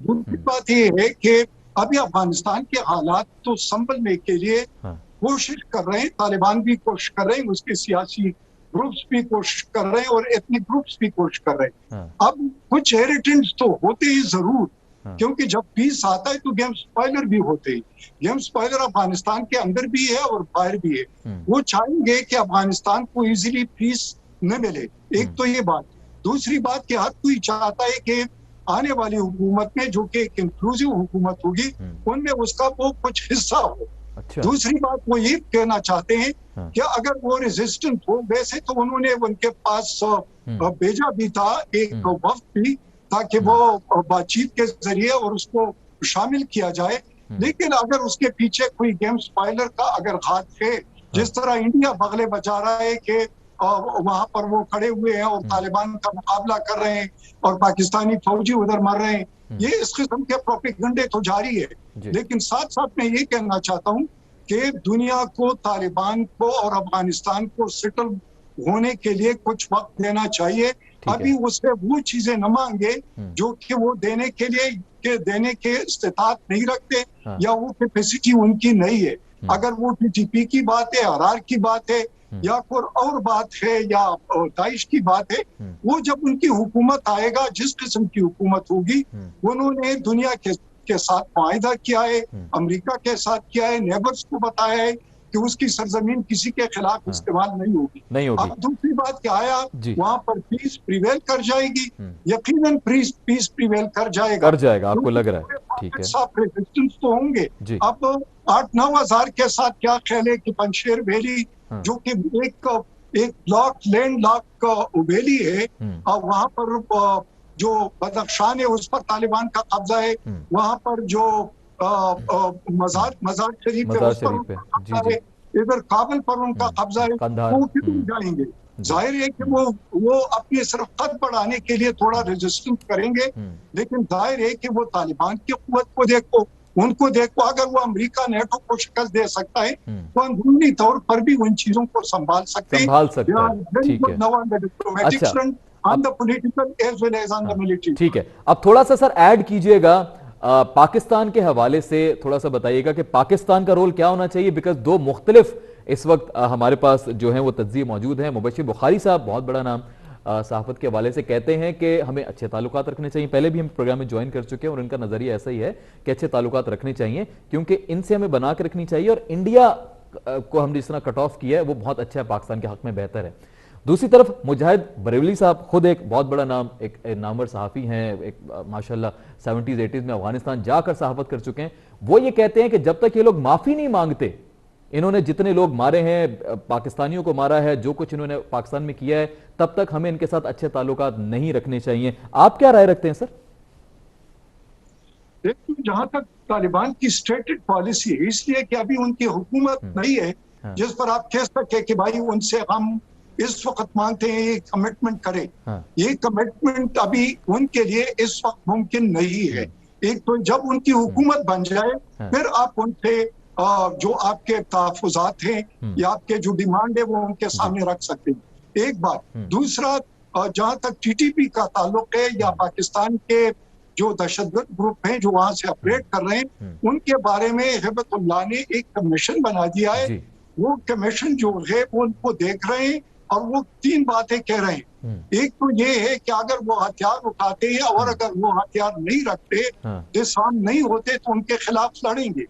दूसरी बात ये है कि अभी अफगानिस्तान के हालात तो संभलने के लिए कोशिश कर रहे हैं, तालिबान भी कोशिश कर रहे हैं, उसके सियासी ग्रुप्स भी कोशिश कर रहे हैं और एथनिक ग्रुप्स भी कोशिश कर रहे हैं। अब कुछ इरिटेंट्स तो होते ही जरूर, क्योंकि जब पीस आता है तो गेम स्पॉइलर भी होते हैं। गेम स्पॉइलर अफगानिस्तान के अंदर भी है और बाहर भी है। वो चाहेंगे कि अफगानिस्तान को इजीली पीस न मिले, एक तो ये बात। दूसरी बात कि हर कोई चाहता है कि आने वाली हुकूमत में, जो कि एक इंक्लूसिव हुकूमत होगी, उनमें उसका वो कुछ हिस्सा हो। अच्छा। दूसरी बात वो ये कहना चाहते हैं कि अगर वो रेजिस्टेंट हो, वैसे तो उन्होंने उनके पास भेजा भी था एक वफ्द भी, ताकि वो बातचीत के जरिए और उसको शामिल किया जाए। लेकिन अगर उसके पीछे कोई गेम स्पॉइलर का अगर हाथ है, जिस तरह इंडिया बगले बचा रहा है कि वहां पर वो खड़े हुए हैं और तालिबान का मुकाबला कर रहे हैं और पाकिस्तानी फौजी उधर मर रहे हैं, ये इस किस्म के प्रोपेगेंडे तो जारी है। लेकिन साथ साथ मैं ये कहना चाहता हूँ कि दुनिया को, तालिबान को और अफगानिस्तान को सेटल होने के लिए कुछ वक्त देना चाहिए। अभी उससे वो चीजें न मांगे जो कि वो देने के इस्तेताअत नहीं रखते, या वो कैपेसिटी उनकी नहीं है। अगर वो टीटीपी की बात है, अरार की बात है, या कोई और बात है, या दाइश की बात है, वो जब उनकी हुकूमत आएगा, जिस किस्म की हुकूमत होगी, उन्होंने दुनिया के साथ मुआहिदा किया है, अमेरिका के साथ किया है, नेबर्स को बताया है कि उसकी सरजमीन किसी के खिलाफ इस्तेमाल नहीं होगी। अब दूसरी बात क्या आया, वहाँ पर पीस प्रिवेल कर जाएगी, यकीनन पीस प्रिवेल कर जाएगा आपको लग रहा है? ठीक है, सब रेजिस्टेंस तो होंगे। अब 8-9 हजार के साथ क्या ख्याल है कि पंशेर वैली, जो कि एक लैंड लॉक वैली है, और वहाँ पर जो बदख्शान है उस पर तालिबान का कब्जा है, वहाँ पर जो मजार शरीफ है उस पर उनका कब्जा है, इधर काबुल पर उनका कब्जा है, वो क्यों जाएंगे? जाहिर है कि वो अपनी सिर्फ कद बढ़ाने के लिए थोड़ा रेजिस्टेंस करेंगे, लेकिन जाहिर है कि वो तालिबान की कुव्वत को देखो, उनको देखो। अगर वो अमेरिका नेटो को शिकस्त दे सकता है तो अंदरूनी तौर पर भी उन चीजों को संभाल सकते हैं। ठीक है, अब थोड़ा सा सर ऐड कीजिएगा पाकिस्तान के हवाले से, थोड़ा सा बताइएगा कि पाकिस्तान का रोल क्या होना चाहिए, बिकॉज दो मुख्तलिफ इस वक्त हमारे पास जो है वो तज्ज़िये मौजूद हैं। मुबश्शिर बुखारी साहब, बहुत बड़ा नाम, सहाफत के हवाले से कहते हैं कि हमें अच्छे ताल्लुकात रखने चाहिए। पहले भी हम प्रोग्राम में ज्वाइन कर चुके हैं और उनका नजरिया ऐसा ही है कि अच्छे ताल्लुकात रखने चाहिए, क्योंकि इनसे हमें बना के रखनी चाहिए, और इंडिया को हम जिस तरह कट ऑफ किया है वो बहुत अच्छा है, पाकिस्तान के हक में बेहतर है। दूसरी तरफ मुजाहिद बरेलवी साहब, खुद एक बहुत बड़ा नाम, एक नामवर सहाफ़ी हैं, एक माशाल्लाह 70s 80s में अफगानिस्तान जाकर सहाफत कर चुके हैं। वो ये कहते हैं कि जब तक ये लोग माफ़ी नहीं मांगते, इन्होंने जितने लोग मारे हैं, पाकिस्तानियों को मारा है, जो कुछ इन्होंने पाकिस्तान में किया है, तब तक हमें इनके साथ अच्छे ताल्लुकात नहीं रखने चाहिए। आप क्या राय रखते हैं सर? देखिए, जहां तक तालिबान की स्टेटेड पॉलिसी है, इसलिए कि अभी उनकी हुकूमत नहीं है जिस पर आप कह सके कि भाई उनसे हम इस वक्त मांगते हैं ये कमिटमेंट करें। ये कमिटमेंट अभी उनके लिए इस वक्त मुमकिन नहीं है। एक तो जब उनकी हुकूमत बन जाए फिर आप उनसे जो आपके तहफ़्फ़ुज़ात हैं या आपके जो डिमांड है वो उनके सामने रख सकते हैं, एक बात। दूसरा, जहां तक टीटीपी का ताल्लुक है या पाकिस्तान के जो दहशतगर्द ग्रुप हैं जो वहां से ऑपरेट कर रहे हैं, उनके बारे में हिबतुल्लाह ने एक कमीशन बना दिया है। वो कमीशन जो है वो उनको देख रहे हैं और वो 3 बातें कह रहे हैं। एक तो ये है कि अगर वो हथियार उठाते हैं और अगर वो हथियार नहीं रखते, डिसआर्म नहीं होते, तो उनके खिलाफ लड़ेंगे।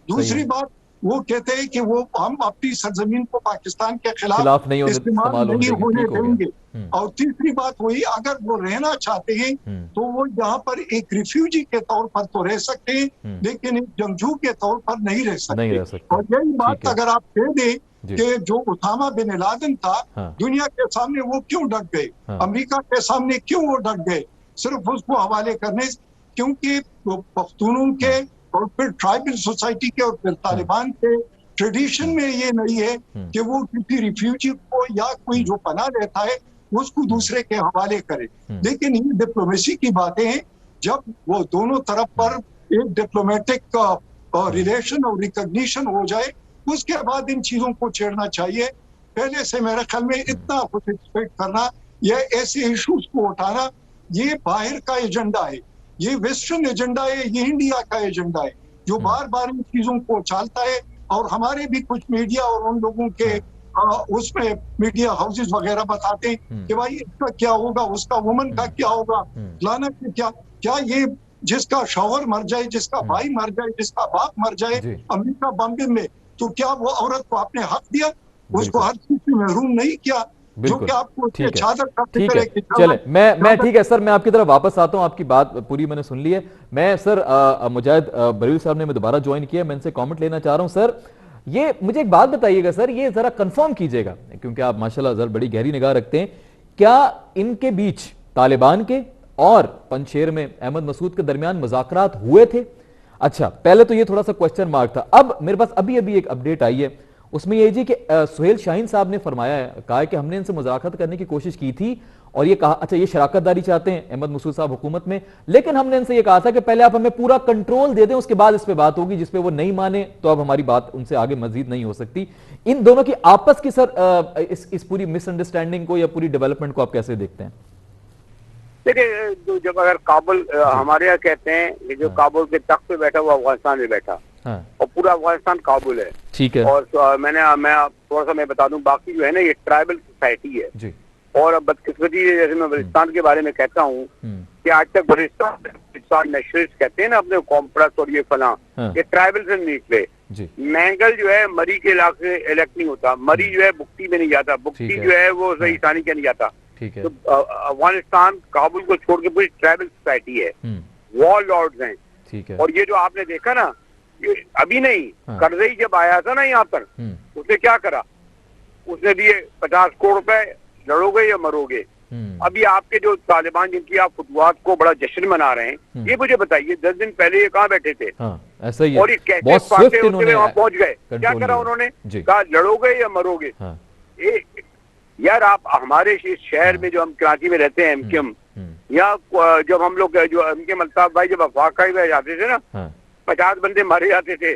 दूसरी बात, वो कहते हैं कि वो हम अपनी सरजमीन को पाकिस्तान के खिलाफ इस्तेमाल नहीं होने देंगे। और तीसरी बात वही, अगर वो रहना चाहते हैं तो वो यहाँ पर एक रिफ्यूजी के तौर पर तो रह सकते हैं, लेकिन एक जंगजू के तौर पर नहीं रह सकते। और यही बात अगर आप कह दें कि जो उसामा बिन लादेन था, दुनिया के सामने वो क्यों डट गए, अमेरिका के सामने क्यों वो डट गए, सिर्फ उसको हवाले करने, क्योंकि पख्तूनों के और फिर ट्राइबल सोसाइटी के और फिर तालिबान के ट्रेडिशन में ये नहीं है कि वो किसी रिफ्यूजी को या कोई जो पनाह लेता है उसको दूसरे के हवाले करे। लेकिन ये डिप्लोमेसी की बातें हैं, जब वो दोनों तरफ पर एक डिप्लोमेटिक रिलेशन और रिकॉग्निशन हो जाए उसके बाद इन चीजों को छेड़ना चाहिए। पहले से मेरे ख्याल में इतना कुछ एक्सपेक्ट करना या ऐसे इश्यूज को उठाना, ये बाहर का एजेंडा है, ये वेस्टर्न एजेंडा है, ये इंडिया का एजेंडा है जो बार बार इन चीजों को उछालता है। और हमारे भी कुछ मीडिया और उन लोगों के उसमें मीडिया हाउसेस वगैरह बताते हैं कि भाई इसका क्या होगा, उसका वुमन का क्या होगा, लाना कि क्या ये जिसका शौहर मर जाए, जिसका भाई मर जाए, जिसका बाप मर जाए अमेरिका बॉम्बे में, तो क्या वो औरत को आपने हक दिया, उसको हर चीज से महरूम नहीं किया? जो कि आपको ठीक है, चले मैं ठीक है सर, मैं आपकी तरफ वापस आता हूं, आपकी बात पूरी मैंने सुन ली है। मैं सर मुजाहिद बरील साहब ने मैं दोबारा ज्वाइन किया, मैं इनसे कमेंट लेना चाह रहा हूं। सर ये मुझे एक बात बताइएगा सर, ये जरा कंफर्म कीजिएगा क्योंकि आप माशाल्लाह जरा बड़ी गहरी निगाह रखते हैं, क्या इनके बीच तालिबान के और पंजशेर में अहमद मसूद के दरमियान मुज़ाकरात हुए थे? अच्छा, पहले तो ये थोड़ा सा क्वेश्चन मार्क था। अब मेरे पास अभी अभी एक अपडेट आई है, उसमें यह जी कि सुहेल शाहीन साहब ने फरमाया है, कहा है कि हमने इनसे मुज़ाकरात करने की कोशिश की थी और ये कहा, अच्छा ये शराकतदारी चाहते हैं अहमद मसूद साहब हुकूमत में, लेकिन हमने इनसे ये कहा था कि पहले आप हमें पूरा कंट्रोल दे दें, उसके बाद इस पे बात होगी, जिस पे वो नहीं माने तो अब हमारी बात उनसे आगे मजीद नहीं हो सकती। इन दोनों की आपस की सर इस पूरी मिसअंडरस्टैंडिंग को या पूरी डेवलपमेंट को आप कैसे देखते हैं? देखिए, जब अगर काबुल हमारे यहाँ कहते हैं कि जो काबुल के तख्त पे बैठा वो अफगानिस्तान में बैठा, और पूरा अफगानिस्तान काबुल है, ठीक है। और मैं थोड़ा सा मैं बता दूं, बाकी जो है ना ये ट्राइबल सोसाइटी है जी। और अब बदकिस्मती जैसे मैं बलूचिस्तान के बारे में कहता हूँ कि आज तक बलूचिस्तान नेशनलिस्ट कहते हैं ना अपने कॉम्प्रेस और ये फला, ये ट्राइबल से निकले। मैंगल जो है मरी के इलाके से इलेक्ट नहीं होता, मरी जो है बुक्ति में नहीं जाता, बुक्ति जो है वो सही सानी के नहीं जाता। तो अफगानिस्तान काबुल को छोड़ के पूरी ट्राइबल सोसाइटी है, वॉर लॉर्ड्स हैं, ठीक है। और ये जो आपने देखा ना, ये अभी नहीं, करज़ई जब आया था ना यहाँ पर, उसने क्या करा, उसने दिए 50 करोड़ रुपए, लड़ोगे या मरोगे। अभी आपके जो तालिबान जिनकी आप फुतवात को बड़ा जश्न मना रहे हैं, ये मुझे बताइए 10 दिन पहले ये कहाँ बैठे थे? ऐसा ही है। और ये कैसे पाते होते हुए वहां पहुंच गए? क्या करा उन्होंने? कहा लड़ोगे या मरोगे। यार आप हमारे शहर में जो हम कराची में रहते हैं एमकेएम, या जब हम लोग जो एमकेएम अल्ताफ भाई जब अफवाह में जाते थे ना, 50 बंदे मारे जाते थे,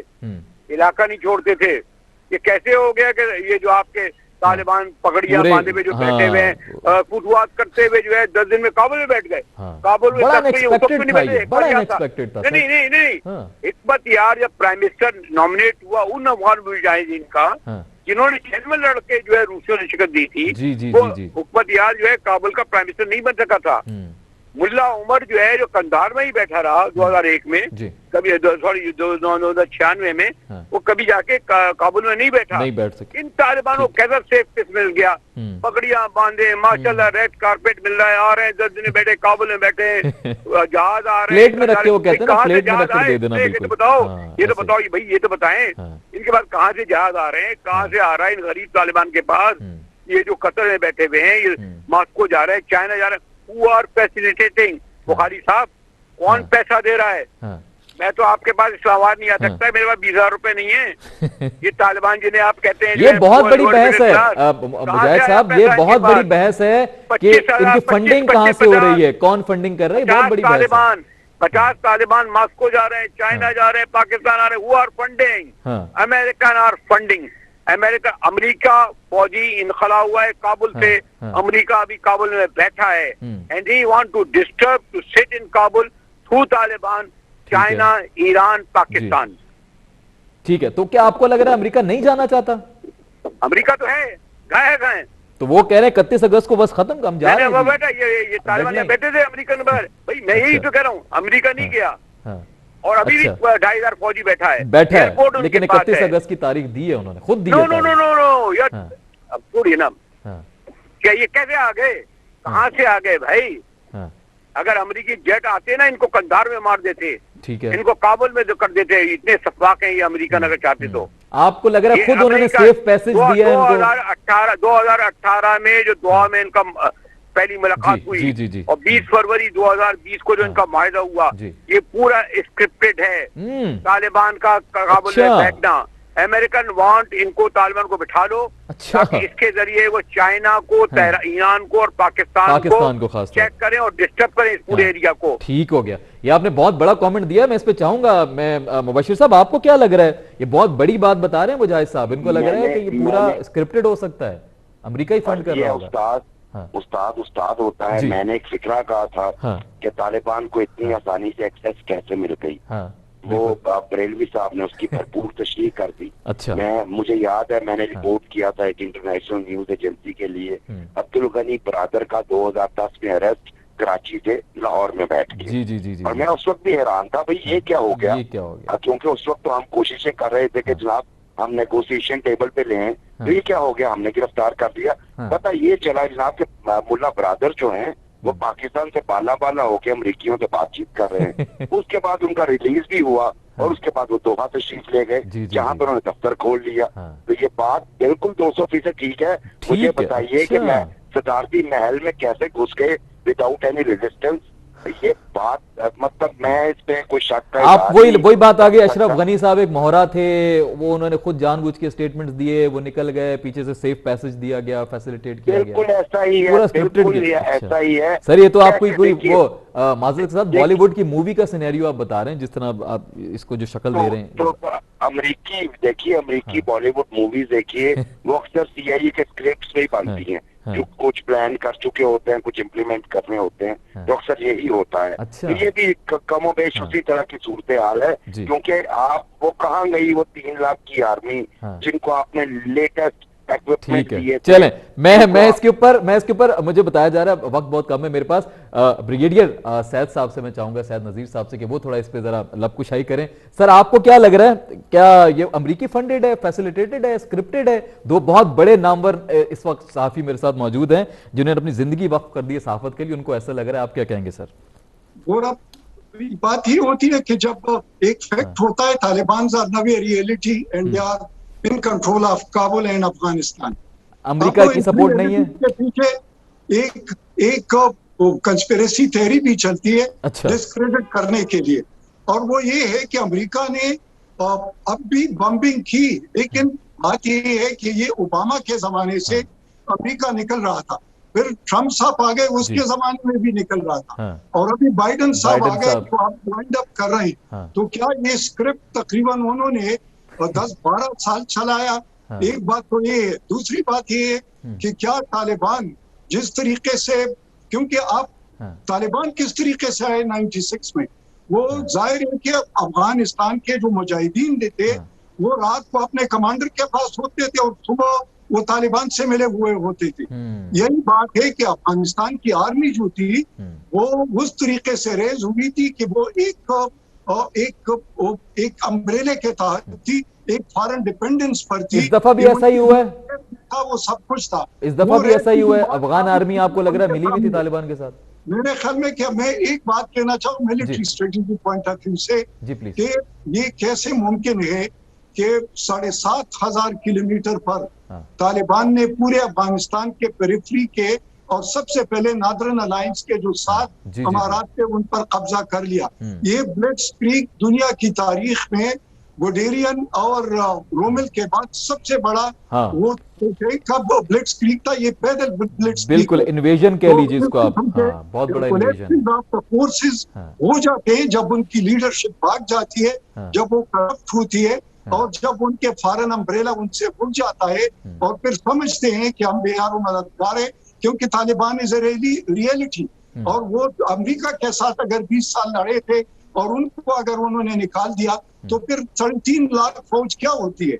इलाका नहीं छोड़ते थे। ये कैसे हो गया कि ये जो आपके तालिबान पगड़ियां बांधे हुए जो बैठे हुए हैं, फुटवात करते हुए जो है 10 दिन में काबुल में बैठ गए। काबुल में नहीं हिकमत यार, जब प्राइम मिनिस्टर नॉमिनेट हुआ उन अफगान मुजाहिदीन का जिन्होंने जेल में लड़के जो है रूसियों ने शिकस्त दी थी, वो हुकूमत यार जो है काबुल का प्राइम मिनिस्टर नहीं बन सका था। मुल्ला उमर जो है जो कंधार में ही बैठा रहा 2001 में, कभी 1996 में, वो कभी जाके काबुल में नहीं बैठ सके। इन तालिबानों को कैसा सेफ स्पेस मिल गया, पगड़ियां बांधे, माशाल्लाह रेड कारपेट मिल रहा है, आ रहे हैं 10 दिन बैठे काबुल में बैठे, जहाज आ रहे हैं, कहाँ से जहाज आए ये तो बताओ, ये तो बताओ भाई, ये तो बताएं इनके पास कहाँ से जहाज आ रहे हैं, कहाँ से आ रहा है इन गरीब तालिबान के पास। ये जो कतर में बैठे हुए हैं, ये मॉस्को जा रहे हैं, चाइना जा रहे हैं, Who are facilitating? बुखारी साहब, कौन पैसा दे रहा है? मैं तो आपके पास इस्लामाबाद नहीं आ सकता है, मेरे पास 20,000 रुपए नहीं है। ये तालिबान जिन्हें आप कहते हैं, ये बहुत बड़ी बहस है मुजाहिद साहब, ये बहुत बड़ी बहस है कि इनकी फंडिंग कहाँ से हो रही है, कौन फंडिंग कर रहा है, बहुत बड़ी बहस है। 50 तालिबान मॉस्को जा रहे हैं, चाइना जा रहे हैं, पाकिस्तान आ रहे हैं। Who are funding? American are funding. America फौजी इनखला हुआ है काबुल से, अमेरिका अभी काबुल में बैठा है, and he want to disturb to sit in Kabul through Taliban, China, Iran, Pakistan. ठीक है, तो क्या आपको लग रहा है अमेरिका नहीं जाना चाहता? अमेरिका तो है, गए तो वो कह रहे हैं 31 अगस्त को बस खत्म, हम जा रहे हैं। बेटा ये तालिबान बैठे थे अमेरिकन, भाई मैं यही तो कह रहा हूँ, अमेरिका नहीं गया। और अभी भी 2,500 फौजी बैठा है, लेकिन 31 अगस्त की तारीख दी है उन्होंने, खुद दी है। नो यार, अब छोड़िए ना, क्या ये कैसे आ गए, कहाँ से आ गए भाई? अगर अमेरिकी जेट आते ना, इनको कंधार में मार देते, ठीक है, इनको काबुल में जो कर देते। इतने सफाक हैं ये अमेरिकन, अगर चाहते तो। आपको लग रहा है खुद उन्होंने सेफ पैसेज दिया है? 2018 में जो दुआ में इनका पहली मुलाकात हुई। जी, जी, जी। और 20 फरवरी 2020 को जो इनका माहिदा हुआ, ये पूरा स्क्रिप्टेड है। तालिबान का काबुल में बैठना, अमेरिकन वांट इनको, तालिबान को बिठा लो ताकि इसके जरिए वो चाइना को, ईरान को और पाकिस्तान को खास चेक करें और डिस्टर्ब करें इस पूरे एरिया को। ठीक हो गया, ये आपने बहुत बड़ा कमेंट दिया, मैं इस पे चाहूंगा। मैं मुबशिर साहब, आपको क्या लग रहा है, ये बहुत बड़ी बात बता रहे हैं मुजाहिद साहब, इनको लग रहा है कि ये पूरा स्क्रिप्टेड हो सकता है, अमेरिका ही फंड कर रहा होगा? उस्ताद होता है। मैंने एक फिक्रा कहा था कि तालिबान को इतनी आसानी से एक्सेस कैसे मिल गई। वो बरेलवी साहब ने उसकी भरपूर तशरीह कर दी। अच्छा। मुझे याद है, मैंने रिपोर्ट किया था एक इंटरनेशनल न्यूज एजेंसी के लिए, अब्दुल गनी ब्रादर का 2010 में अरेस्ट कराची से लाहौर में बैठ के। जी। और मैं उस वक्त भी हैरान था, भाई ये क्या हो गया, क्योंकि उस वक्त तो हम कोशिशें कर रहे थे कि जनाब हम नेगोशिएशन टेबल पे ले आए, तो ये क्या हो गया, हमने गिरफ्तार कर दिया। पता ये चला जनाब के मुल्ला ब्रादर जो हैं वो पाकिस्तान से बाला होके अमरीकियों से बातचीत कर रहे हैं। उसके बाद उनका रिलीज भी हुआ और उसके बाद वो दोहा तशरीफ ले गए, जहाँ पर उन्होंने दफ्तर खोल लिया। तो ये बात बिल्कुल 200% ठीक है। मुझे बताइए कि मैं सदारती महल में कैसे घुस गए विदाउट एनी रेजिस्टेंस, ये बात मतलब मैं इस पे कोई शक का, आप वही बात आ गई। अशरफ गनी साहब एक मोहरा थे, वो उन्होंने खुद जानबूझ के स्टेटमेंट्स दिए, वो निकल गए, पीछे से सेफ पैसेज दिया गया, फैसिलिटेट किया गया। बिल्कुल ऐसा ही है, बिल्कुल ऐसा ही है सर। ये तो आप कोई वो माजरत के साथ बॉलीवुड की मूवी का सिनेरियो आप बता रहे हैं, जिस तरह आप इसको जो शक्ल दे रहे हैं। तो अमरीकी देखिए, अमरीकी बॉलीवुड मूवीज देखिए, वो अक्सर सीआईए के स्क्रिप्ट्स में ही बनती हैं। जो कुछ प्लान कर चुके होते हैं, कुछ इम्प्लीमेंट करने होते हैं, तो अक्सर यही होता है। अच्छा। तो ये भी कमोबेश उसी तरह की सूरत हाल है, क्योंकि आप वो कहाँ गई वो 3 लाख की आर्मी जिनको आपने लेटेस्ट ठीक है। चलें, मैं इसके ऊपर मुझे बताया जा रहा है, वक्त बहुत कम है मेरे पास। ब्रिगेडियर सैयद साहब से मैं चाहूंगा, सैयद नजीर साहब से, कि वो थोड़ा इस पे जरा लबकुशाई करें। सर, आपको क्या लग रहा है, क्या ये अमरीकी फंडेड है, फैसिलिटेटेड है, स्क्रिप्टेड है? दो बहुत बड़े नामवर इस वक्त सहाफी मेरे साथ मौजूद हैं जिन्होंने अपनी जिंदगी वक्फ कर दी है सहाफत के लिए, उनको ऐसा लग रहा है, आप क्या कहेंगे सर? बात ही होती है कि जब एक फैक्ट होता है, Taliban are now a reality and they are in control of Kabul and Afghanistan. America की सपोर्ट नहीं है के पीछे एक कंस्पिरेसी थ्योरी भी चलती है डिस्क्रेडिट करने के लिए, और वो ये है कि अमेरिका ने अब भी बम्बिंग की, लेकिन बात ये है कि ये ओबामा के जमाने से अमेरिका निकल रहा था, फिर ट्रम्प साहब आ गए, उसके जमाने में भी निकल रहा था, और अभी बाइडेन साहब आ गए तो आप वाइंड अप कर रहे हैं। तो क्या ये स्क्रिप्ट तकरीबन उन्होंने 10-12 साल चलाया? एक बात तो ये है। दूसरी बात ये है कि क्या तालिबान जिस तरीके से, क्योंकि आप तालिबान किस तरीके से आए 96 में, वो जाहिर है कि अफगानिस्तान के जो मुजाहिदीन थे वो रात को अपने कमांडर के पास होते थे और सुबह वो तालिबान से मिले हुए होते थे। यही बात है कि अफगानिस्तान की आर्मी जो थी वो उस तरीके से रेज हुई थी कि वो एक अम्ब्रेले के तहत थी, एक फॉरेन डिपेंडेंस पर थी। इस दफा भी ऐसा ही हुआ है, वो सब कुछ था। इस दफा भी ऐसा ही हुआ है। अफगान आर्मी आपको लग रहा है मिली भी थी तालिबान के साथ? मेरे ख्याल में क्या, मैं एक बात कहना चाहूँ military strategy point of view से, कि ये कैसे मुमकिन है कि 7,500 किलोमीटर पर तालिबान ने पूरे अफगानिस्तान के पेरिफेरी के और सबसे पहले नादरन अलायंस के जो 7 अमारात थे उन पर कब्जा कर लिया। ये ब्लिट्जक्रीग दुनिया की तारीख में गुडेरियन और रोमेल के बाद सबसे बड़ा वो कब ब्लिट्जक्रीग था, ये पैदल ब्लिट्जक्रीग, बिल्कुल इन्वेजन कह लीजिए इसको आप। बहुत बड़ा इन्वेजन। फोर्सेस हो जाते हैं जब उनकी लीडरशिप भाग जाती है, जब वो करप्ट होती है, और जब उनके फॉरेन अम्ब्रेला उनसे उठ जाता है, और फिर समझते हैं कि हम बेयार मददगार है, क्योंकि तालिबान इज ए रियलिटी। और वो अमेरिका के साथ अगर 20 साल लड़े थे और उनको अगर उन्होंने निकाल दिया तो फिर 3.5 लाख फौज क्या होती है?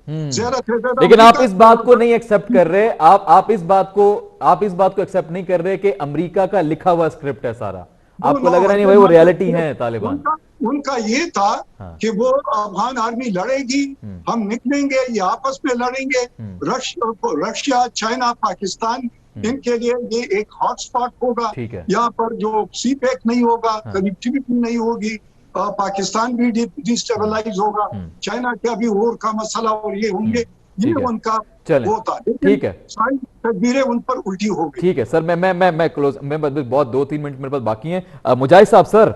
लेकिन आप इस बात को नहीं एक्सेप्ट कर रहे, आप इस बात को एक्सेप्ट नहीं कर रहे कि अमेरिका का लिखा हुआ स्क्रिप्ट है सारा? आपको लग रहा नहीं भाई वो रियलिटी है तालिबान? उनका ये था कि वो अफगान आर्मी लड़ेगी, हम निकलेंगे, ये आपस में लड़ेंगे, रशिया, चाइना, पाकिस्तान, इनके लिए ये एक हॉटस्पॉट होगा। यहाँ पर जो सी पैक नहीं होगा, कनेक्टिविटी नहीं होगी, पाकिस्तान भी डिस्टेबलाइज होगा, चाइना का भी और का मसला और ये होंगे। ये उनका वो था, ठीक है, सारी तदबीरें उन पर उल्टी हो गई। ठीक है सर, मैं क्लोज, मैं बहुत 2-3 मिनट मेरे पास बाकी हैं। मुजाहिद साहब, सर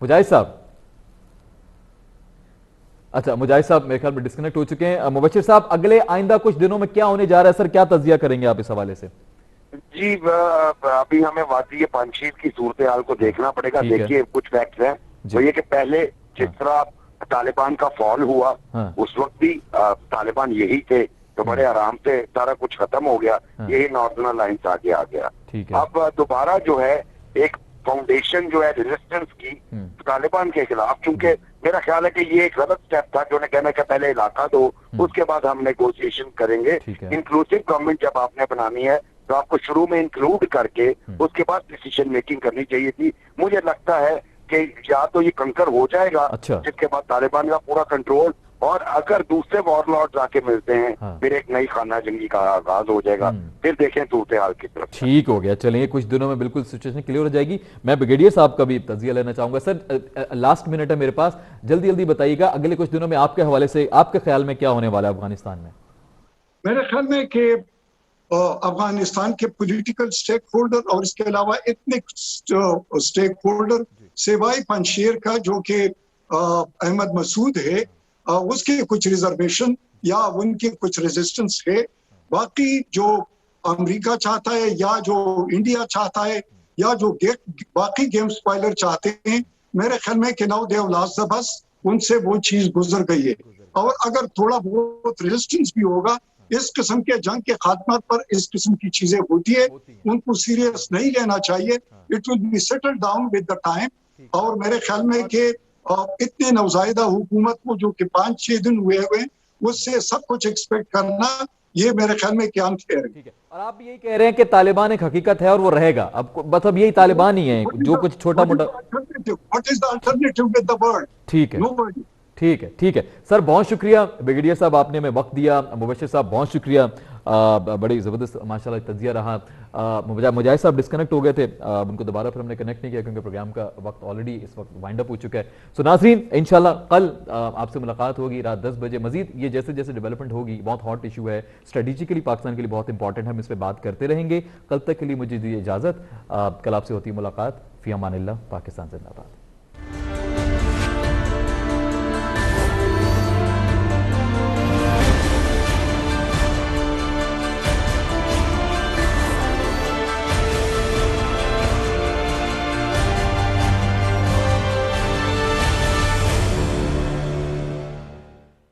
मुजाहिद साहब, अच्छा मुजाहिद साहब मेरे ख्याल में डिस्कनेक्ट हो चुके हैं। मुबशिर साहब, अगले आइंदा कुछ दिनों में क्या होने जा रहा है सर, क्या तज्जिया करेंगे आप इस हवाले से? जी अभी हमें वादी पंजशीर की सूरत हाल को देखना पड़ेगा। देखिए कुछ फैक्ट्स हैं, तो ये कि पहले जिस तरह तालिबान का फॉल हुआ, उस वक्त भी तालिबान यही थे, तो बड़े आराम से सारा कुछ खत्म हो गया, यही नॉर्दर्न अलायंस आगे आ गया। अब दोबारा जो है एक फाउंडेशन जो है रेजिस्टेंस की तालिबान के खिलाफ, क्योंकि मेरा ख्याल है कि ये एक गलत स्टेप था जो ने कहना कि पहले इलाका दो, उसके बाद हम नेगोशिएशन करेंगे। इंक्लूसिव गवर्नमेंट जब आपने बनानी है तो आपको शुरू में इंक्लूड करके उसके बाद डिसीजन मेकिंग करनी चाहिए थी। मुझे लगता है कि या तो ये कंकर हो जाएगा, जिसके बाद तालिबान का पूरा कंट्रोल, और अगर दूसरे वॉरलॉर्ड्स आके मिलते हैं, फिर एक नई खाना जंगी का आगाज हो जाएगा। फिर देखें सूरत हाल की तरफ। ठीक हो गया, चलिए कुछ दिनों में बिल्कुल सिचुएशन क्लियर हो जाएगी। मैं ब्रिगेडियर साहब का भी तजिया लेना चाहूंगा। सर लास्ट मिनट है मेरे पास, जल्दी जल्दी बताइएगा अगले कुछ दिनों में आपके हवाले से, आपके ख्याल में क्या होने वाला है अफगानिस्तान में? मेरे ख्याल में कि अफगानिस्तान के पॉलिटिकल स्टेक होल्डर और इसके अलावा एथनिक स्टेक होल्डर सिवाय पंजशीर का, जो कि अहमद मसूद है, उसके कुछ रिजर्वेशन या उनके कुछ रेजिस्टेंस है। बाकी जो अमेरिका चाहता है या जो इंडिया चाहता है या जो बाकी गेम स्पॉइलर चाहते हैं, मेरे ख्याल में कि now they have lost the bus, उनसे वो चीज गुजर गई है। और अगर थोड़ा बहुत रेजिस्टेंस भी होगा, इस किस्म के जंग के खात्मा पर इस किस्म की चीजें होती है, उनको सीरियस नहीं लेना चाहिए। It will be settle down with the time. और मेरे ख्याल में कि इतने नवजायदा हुकूमत को जो कि 5-6 दिन हुए हुए, उससे सब कुछ एक्सपेक्ट करना, ये मेरे ख्याल में क्या अनफेयर है। ठीक है, और आप यही कह रहे हैं कि तालिबान एक हकीकत है और वो रहेगा, अब बस अब यही तालिबान ही है जो कुछ छोटा मोटा। What is the alternative with the world? ठीक है, ठीक है, ठीक है सर, बहुत शुक्रिया ब्रिगेडियर साहब, आपने हमें वक्त दिया। मुबशिर साहब बहुत शुक्रिया, बड़ी ज़बरदस्त माशाल्लाह तजिया रहा। मुजाहिद साहब डिस्कनेक्ट हो गए थे, उनको दोबारा फिर हमने कनेक्ट नहीं किया क्योंकि प्रोग्राम का वक्त ऑलरेडी इस वक्त वाइंड अप हो चुका है। सो नाज़रीन, इंशाल्लाह कल आपसे मुलाकात होगी रात 10 बजे। मजीद ये जैसे जैसे डेवलपमेंट होगी, बहुत हॉट इशू है, स्ट्रेटेजिकली पाकिस्तान के लिए बहुत इंपॉर्टेंट है, हम इस पर बात करते रहेंगे। कल तक के लिए मुझे दीजिए इजाज़त, कल आपसे होती है मुलाकात। फ़ी अमानिल्लाह, पाकिस्तान जिंदाबाद।